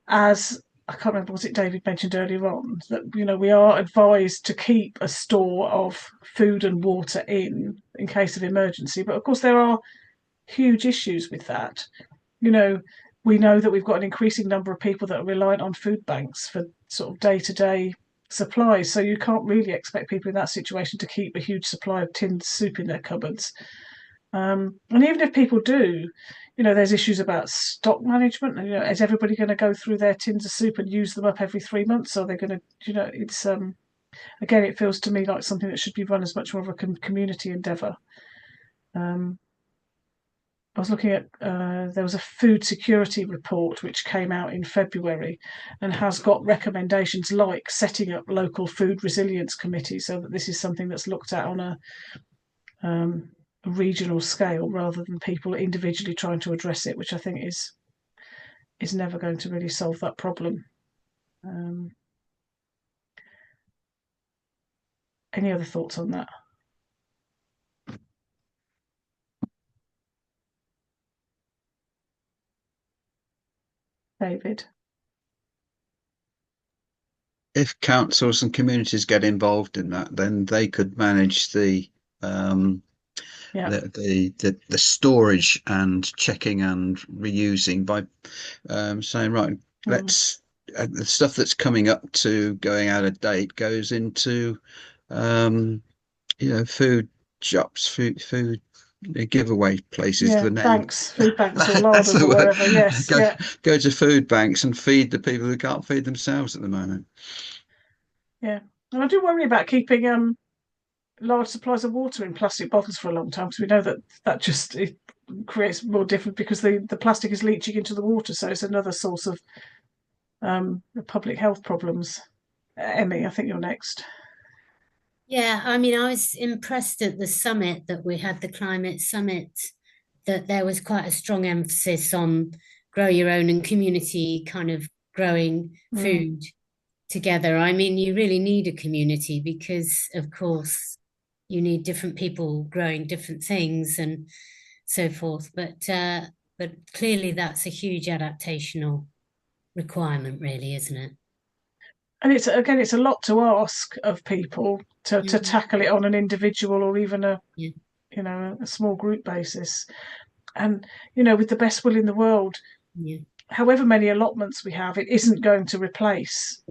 as I can't remember, was it David mentioned earlier on, that we are advised to keep a store of food and water in case of emergency. But of course there are huge issues with that. We know that we've got an increasing number of people that are reliant on food banks for sort of day-to-day supplies. So you can't really expect people in that situation to keep a huge supply of tinned soup in their cupboards. And even if people do, there's issues about stock management. Is everybody going to go through their tins of soup and use them up every 3 months? Or they're going to, it's again, it feels to me like something that should be run as much more of a community endeavour. I was looking at there was a food security report which came out in February and has got recommendations like setting up local food resilience committees, so that this is something that's looked at on a regional scale rather than people individually trying to address it, which I think is never going to really solve that problem. Any other thoughts on that? David? If councils and communities get involved in that, then they could manage the storage and checking and reusing by saying, right, let's the stuff that's coming up to going out of date goes into food shops, food giveaway places. Yeah, banks, food banks or larders or wherever. Yes, go to food banks and feed the people who can't feed themselves at the moment. Yeah, and I do worry about keeping large supplies of water in plastic bottles for a long time, because we know that just it creates more different because the plastic is leaching into the water, so it's another source of public health problems. Emmy, I think you're next. Yeah, I mean, I was impressed at the summit that we had, the climate summit, that there was quite a strong emphasis on grow your own and community kind of growing food together. I mean, you really need a community because, of course, you need different people growing different things and so forth. But clearly that's a huge adaptational requirement, really, isn't it? And it's a lot to ask of people to tackle it on an individual or even a small group basis. And with the best will in the world, however many allotments we have, it isn't going to replace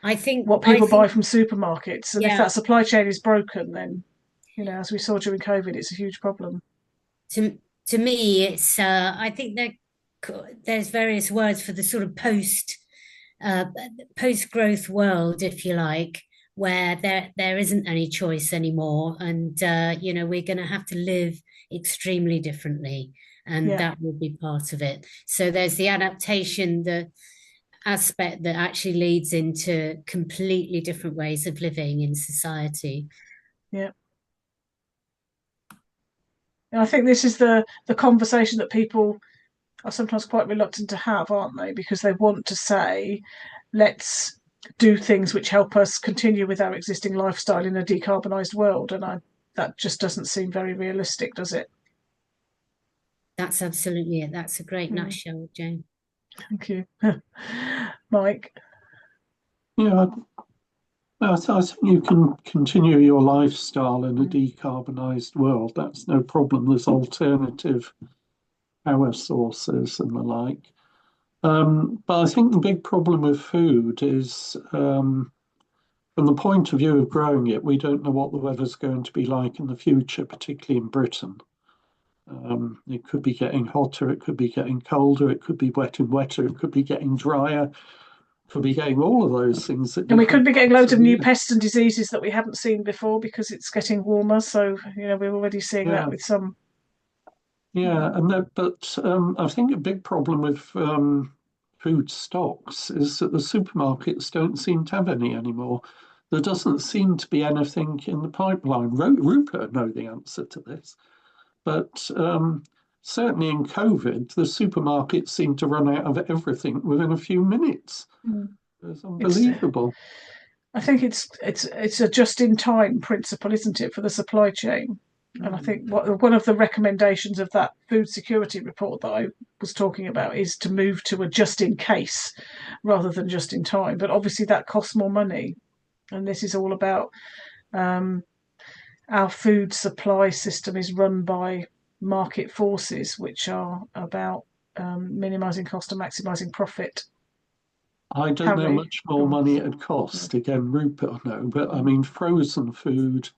I think what people buy from supermarkets. And if that supply chain is broken, then as we saw during COVID, it's a huge problem. To me, it's I think there's various words for the sort of post-growth world, if you like, where there isn't any choice anymore, and we're going to have to live extremely differently. and that will be part of it. So there's the adaptation, the aspect that actually leads into completely different ways of living in society. Yeah. And I think this is the conversation that people are sometimes quite reluctant to have, aren't they? Because they want to say, let's do things which help us continue with our existing lifestyle in a decarbonised world. And that just doesn't seem very realistic, does it? That's absolutely it. That's a great nutshell, Jane. Thank you. Mike? Yeah, I think you can continue your lifestyle in a decarbonised world. That's no problem. There's alternative power sources and the like. But I think the big problem with food is, from the point of view of growing it, we don't know what the weather's going to be like in the future, particularly in Britain. It could be getting hotter, it could be getting colder, it could be wet and wetter, it could be getting drier, it could be getting all of those things. And we could be getting loads of new pests and diseases that we haven't seen before because it's getting warmer. So, we're already seeing that with some. Yeah, but I think a big problem with food stocks is that the supermarkets don't seem to have any anymore. There doesn't seem to be anything in the pipeline. Rupert know the answer to this, but certainly in COVID, the supermarkets seem to run out of everything within a few minutes. It's unbelievable. I think it's a just-in-time principle, isn't it, for the supply chain? And I think one of the recommendations of that food security report that I was talking about is to move to a just-in-case rather than just-in-time. But obviously that costs more money. And this is all about our food supply system is run by market forces, which are about minimising cost and maximising profit. I don't know much more money it'd cost. Again, Rupert will know. But I mean, frozen food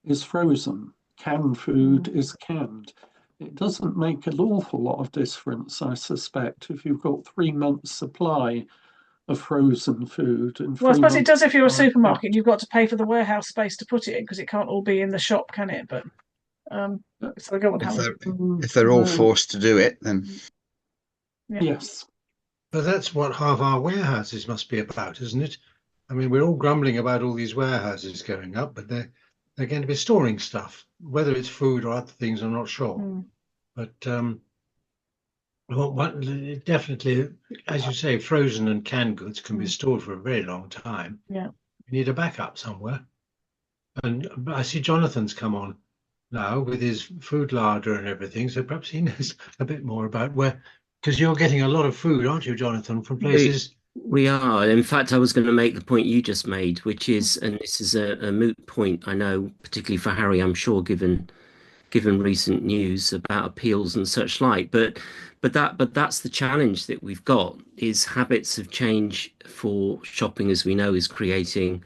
is frozen. Canned food is canned. It doesn't make an awful lot of difference, I suspect, if you've got 3 months' supply of frozen food. Well, I suppose it does if you're a supermarket. You've got to pay for the warehouse space to put it in because it can't all be in the shop, can it? But so go on, if they're all forced to do it, then yes. But that's what half our warehouses must be about, isn't it? I mean, we're all grumbling about all these warehouses going up, but they're going to be storing stuff, whether it's food or other things, I'm not sure. But definitely, as you say, frozen and canned goods can be stored for a very long time. Yeah. We need a backup somewhere. And I see Jonathan's come on now with his food larder and everything, so perhaps he knows a bit more about because you're getting a lot of food, aren't you, Jonathan, from places? We are. In fact, I was going to make the point you just made, which is, and this is a moot point, I know, particularly for Harry, I'm sure, given recent news about appeals and such like. But that's the challenge that we've got, is habits of change for shopping, as we know, is creating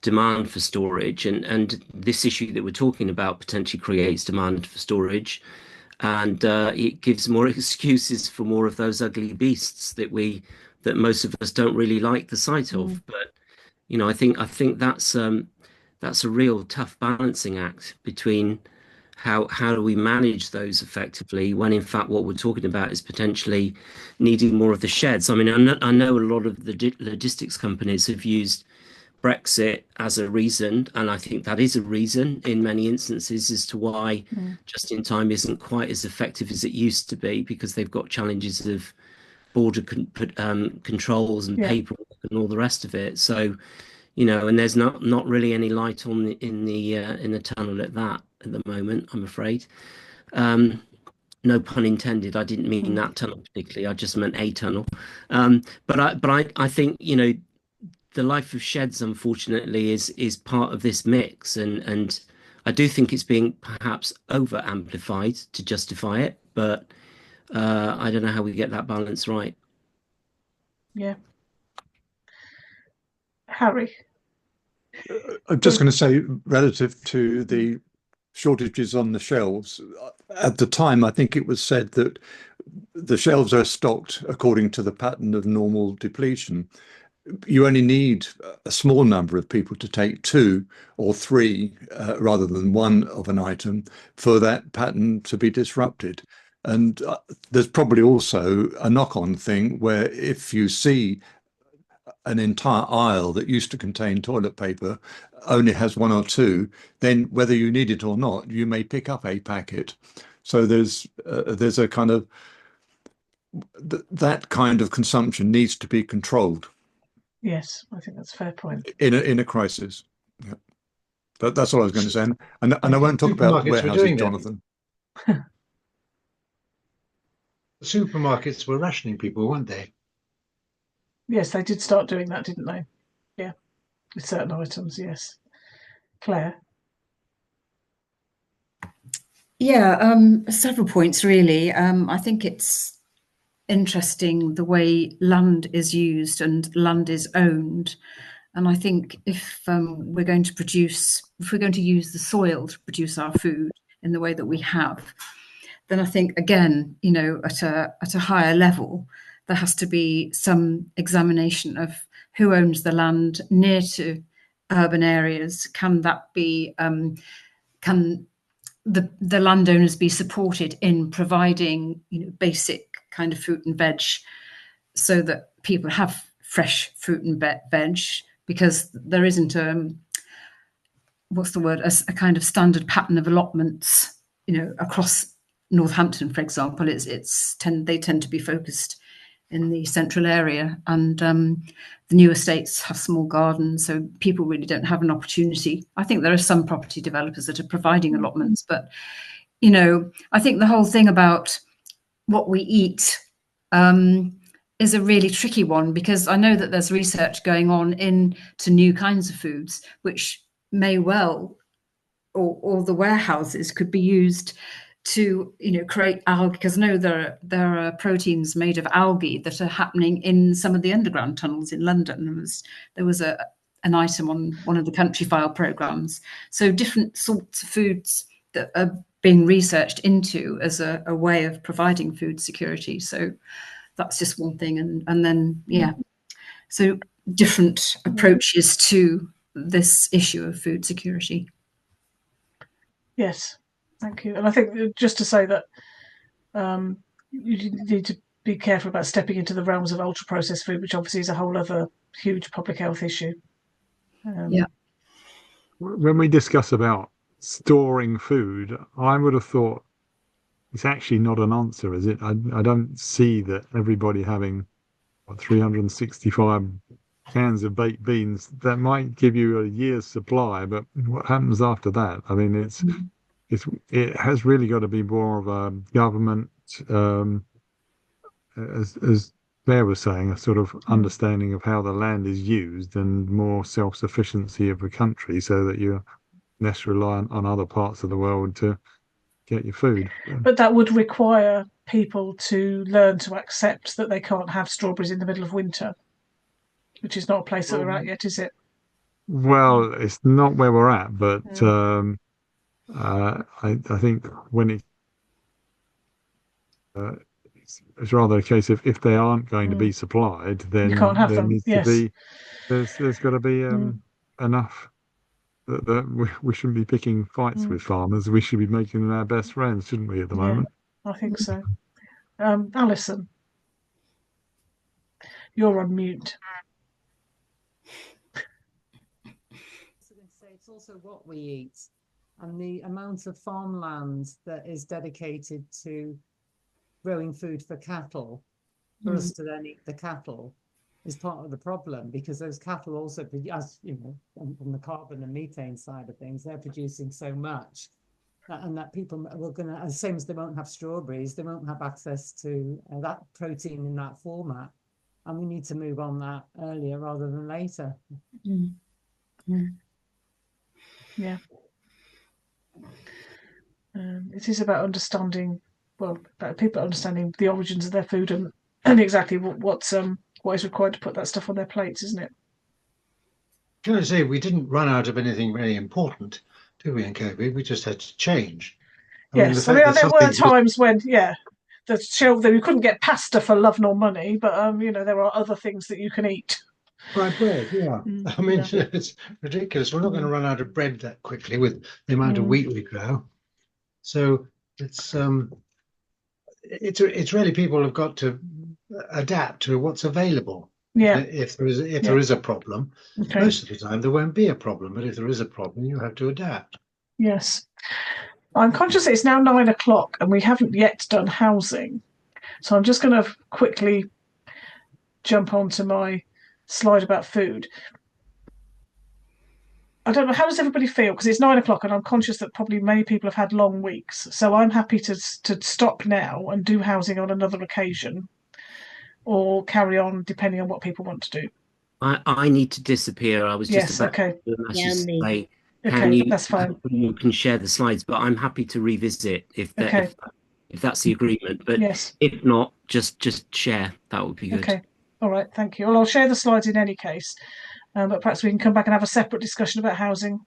demand for storage. And this issue that we're talking about potentially creates demand for storage. And it gives more excuses for more of those ugly beasts that most of us don't really like the sight of. But I think that's a real tough balancing act between how do we manage those effectively when in fact what we're talking about is potentially needing more of the sheds. I mean, I know a lot of the logistics companies have used Brexit as a reason, and I think that is a reason in many instances as to why just in time isn't quite as effective as it used to be, because they've got challenges of border controls and paperwork and all the rest of it. So, and there's not really any light in the tunnel at the moment, I'm afraid. No pun intended. I didn't mean that tunnel particularly. I just meant a tunnel. But I think the life of sheds, unfortunately, is part of this mix, and I do think it's being perhaps over amplified to justify it, but I don't know how we get that balance right. Yeah. Harry? I'm just going to say, relative to the shortages on the shelves, at the time, I think it was said that the shelves are stocked according to the pattern of normal depletion. You only need a small number of people to take 2 or 3 rather than 1 of an item for that pattern to be disrupted. And there's probably also a knock-on thing where if you see an entire aisle that used to contain toilet paper only has one or two, then whether you need it or not, you may pick up a packet. So there's a kind of that kind of consumption needs to be controlled. Yes, I think that's a fair point. In a crisis. Yeah. That's all I was going to say. And I won't talk about warehouses, Jonathan. The supermarkets were rationing people, weren't they? Yes, they did start doing that, didn't they? Yeah, with certain items, yes. Claire? Yeah, several points, really. I think it's interesting the way land is used and land is owned. And I think if we're going to use the soil to produce our food in the way that we have, then I think, again, at a higher level, there has to be some examination of who owns the land near to urban areas. Can that be, can the landowners be supported in providing, basic kind of fruit and veg so that people have fresh fruit and veg, because there isn't a kind of standard pattern of allotments, across Northampton, for example. They tend to be focused in the central area, and the new estates have small gardens, so people really don't have an opportunity. I think there are some property developers that are providing allotments, but I think the whole thing about what we eat is a really tricky one, because I know that there's research going on into new kinds of foods, which may well, or the warehouses could be used to create algae, because I know there are proteins made of algae that are happening in some of the underground tunnels in London. There was an item on one of the Country File programmes. So different sorts of foods that are being researched into as a way of providing food security. So that's just one thing. And then, so different approaches to this issue of food security. Yes, thank you. And I think just to say that you need to be careful about stepping into the realms of ultra-processed food, which obviously is a whole other huge public health issue. When we discuss about storing food, I would have thought it's actually not an answer, is it? I don't see that everybody having 365 cans of baked beans that might give you a year's supply, but what happens after that? I mean, it has really got to be more of a government, as Claire was saying, a sort of understanding of how the land is used and more self-sufficiency of the country, so that you're less reliant on other parts of the world to get your food. But that would require people to learn to accept that they can't have strawberries in the middle of winter, which is not a place that we're at yet, is it? Well, it's not where we're at, but I think when it's rather a case of, if they aren't going to be supplied, then you can't have there them. needs to be there's got to be enough that we shouldn't be picking fights with farmers. We should be making them our best friends, shouldn't we, at the moment? I think so. Alison, you're on mute. It's also what we eat, and the amount of farmland that is dedicated to growing food for cattle, for us to then eat the cattle, is part of the problem, because those cattle also, as from the carbon and methane side of things, they're producing so much, and that people are going to, as same as they won't have strawberries, they won't have access to that protein in that format, and we need to move on that earlier rather than later. Yeah. It is about understanding, about people understanding the origins of their food and exactly what is required to put that stuff on their plates, isn't it? Can I say, we didn't run out of anything really important, did we, in COVID? We just had to change. There were times when, the shelf that you couldn't get pasta for love nor money, but there are other things that you can eat. Fried bread, I mean, it's ridiculous. We're not going to run out of bread that quickly with the amount of wheat we grow. So it's it's really people have got to adapt to what's available. Yeah. If there is a problem, okay. Most of the time there won't be a problem, but if there is a problem, you have to adapt. Yes. I'm conscious it's now 9 o'clock and we haven't yet done housing. So I'm just going to quickly jump onto my slide about food. I don't know, how does everybody feel? Because it's 9 o'clock and I'm conscious that probably many people have had long weeks. So I'm happy to stop now and do housing on another occasion, or carry on depending on what people want to do. I need to disappear. I was just about okay. to do a message Yeah, say, okay, that's fine. You can share the slides, but I'm happy to revisit if that's the agreement. But yes. If not, just share. That would be good. Okay. All right. Thank you. Well, I'll share the slides in any case, but perhaps we can come back and have a separate discussion about housing.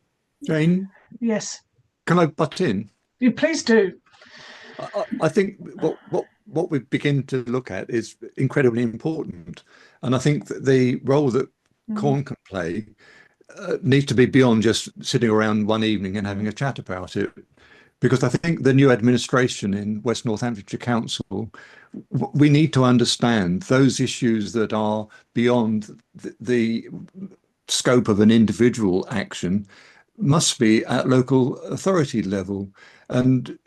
Jane? Yes. Can I butt in? You please do. I think what we begin to look at is incredibly important, and I think that the role that Corn can play needs to be beyond just sitting around one evening and having a chat about it, because I think the new administration in West Northamptonshire Council, we need to understand those issues that are beyond the scope of an individual action must be at local authority level. And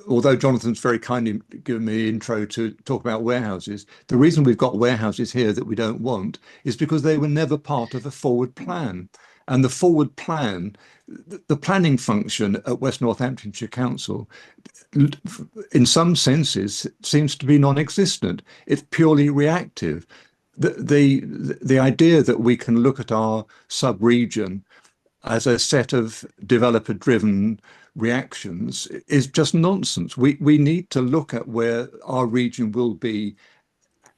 although Jonathan's very kindly given me the intro to talk about warehouses, the reason we've got warehouses here that we don't want is because they were never part of a forward plan. And the forward plan, the planning function at West Northamptonshire Council, in some senses, seems to be non-existent. It's purely reactive. The idea that we can look at our sub-region as a set of developer-driven reactions is just nonsense. We need to look at where our region will be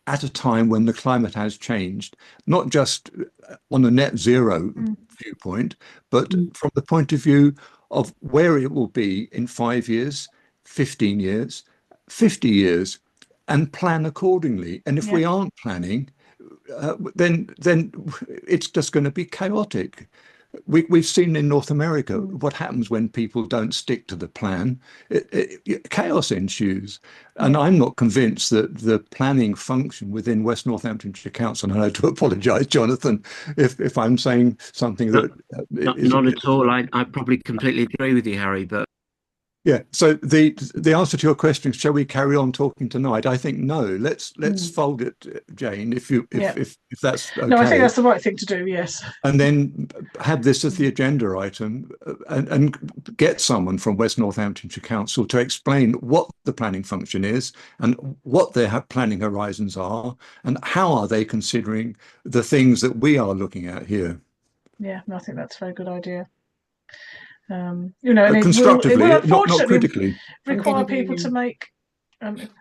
at a time when the climate has changed, not just on a net zero viewpoint, but from the point of view of where it will be in 5 years, 15 years, 50 years, and plan accordingly. And if we aren't planning, then it's just going to be chaotic. We've seen in North America what happens when people don't stick to the plan. Chaos ensues. And I'm not convinced that the planning function within West Northamptonshire Council, and I have to apologise, Jonathan, if I'm saying something that... Not at all. I probably completely agree with you, Harry, but... Yeah, so the answer to your question, shall we carry on talking tonight? I think no. Let's fold it, Jane, if that's okay. No, I think that's the right thing to do, yes. And then have this as the agenda item and get someone from West Northamptonshire Council to explain what the planning function is and what their planning horizons are and how are they considering the things that we are looking at here. Yeah, I think that's a very good idea. You know, and constructively, it will not critically. require people to make.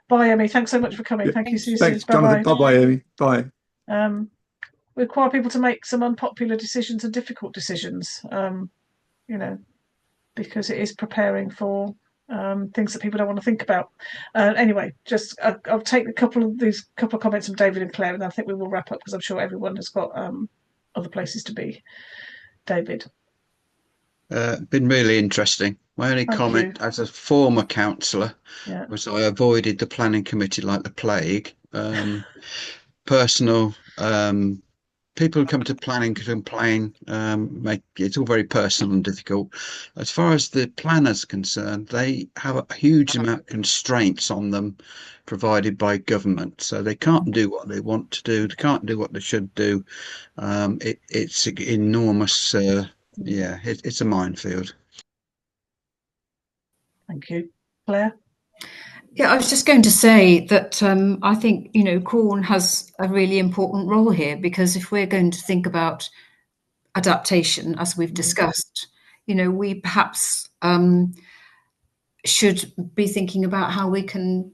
Bye, Emmy. Thanks so much for coming. Thank you. See you Thanks, soon. Jonathan. Bye-bye, Emmy. Bye. Require people to make some unpopular decisions and difficult decisions. You know, because it is preparing for things that people don't want to think about. Anyway, just I'll take a couple of comments from David and Claire, and I think we will wrap up because I'm sure everyone has got other places to be. David. Been really interesting. My only comment as a former councillor was I avoided the planning committee like the plague. Personal people who come to planning complain, it's all very personal and difficult. As far as the planners are concerned, they have a huge amount of constraints on them provided by government, so they can't do what they want to do, they can't do what they should do. It's enormous. It's a minefield. Thank you. Claire? Yeah, I was just going to say that I think, you know, Corn has a really important role here, because if we're going to think about adaptation, as we've discussed, you know, we perhaps should be thinking about how we can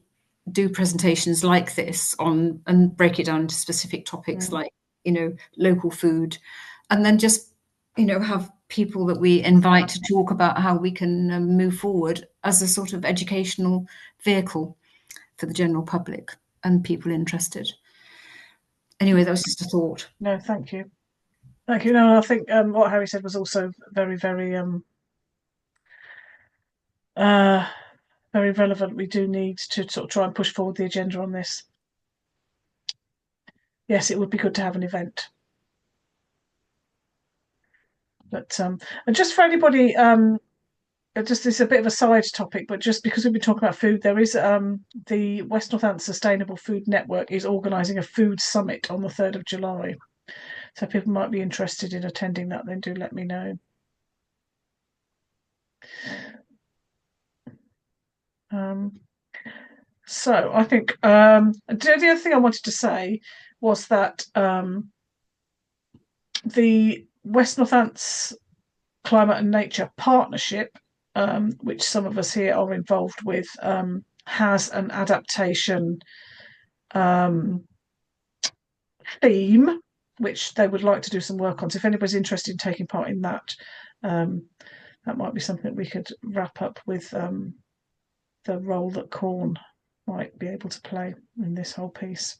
do presentations like this on and break it down into specific topics like, you know, local food, and then just, you know, have people that we invite to talk about how we can move forward as a sort of educational vehicle for the general public and people interested. Anyway, that was just a thought. No, thank you. Thank you. No, I think what Harry said was also very, very very relevant. We do need to sort of try and push forward the agenda on this. Yes, it would be good to have an event. But and just for anybody, just it's a bit of a side topic, but just because we've been talking about food, there is the West Northants Sustainable Food Network is organising a food summit on the 3rd of July. So if people might be interested in attending that, then do let me know. So I think the other thing I wanted to say was that the West Northants Climate and Nature Partnership, which some of us here are involved with, has an adaptation theme, which they would like to do some work on. So if anybody's interested in taking part in that, that might be something that we could wrap up with the role that corn might be able to play in this whole piece.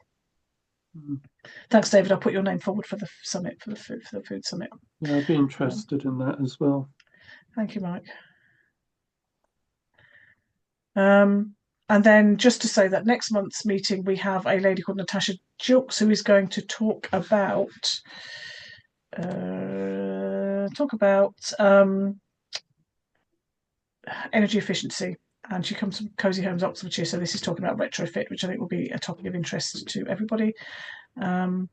Thanks, David. I'll put your name forward for the summit, for the food summit. Yeah, I'd be interested in that as well. Thank you, Mike. And then just to say that next month's meeting, we have a lady called Natasha Jilks who is going to talk about energy efficiency. And she comes from Cozy Homes, Oxfordshire. So this is talking about retrofit, which I think will be a topic of interest to everybody. And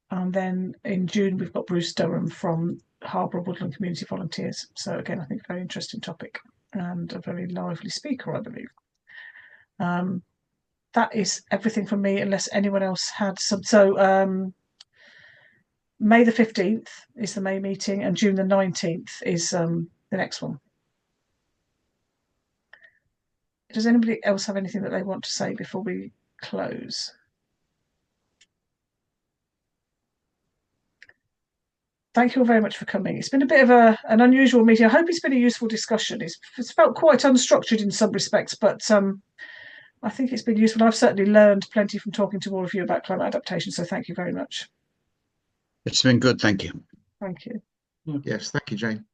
then in June, we've got Bruce Durham from Harbour Woodland Community Volunteers. So again, I think a very interesting topic and a very lively speaker, I believe. That is everything from me, unless anyone else had some. So May the 15th is the May meeting, and June the 19th is the next one. Does anybody else have anything that they want to say before we close? Thank you all very much for coming. It's been a bit of an unusual meeting. I hope it's been a useful discussion. It's felt quite unstructured in some respects, but I think it's been useful. I've certainly learned plenty from talking to all of you about climate adaptation, so thank you very much. It's been good, thank you. Thank you. Yes, thank you, Jane.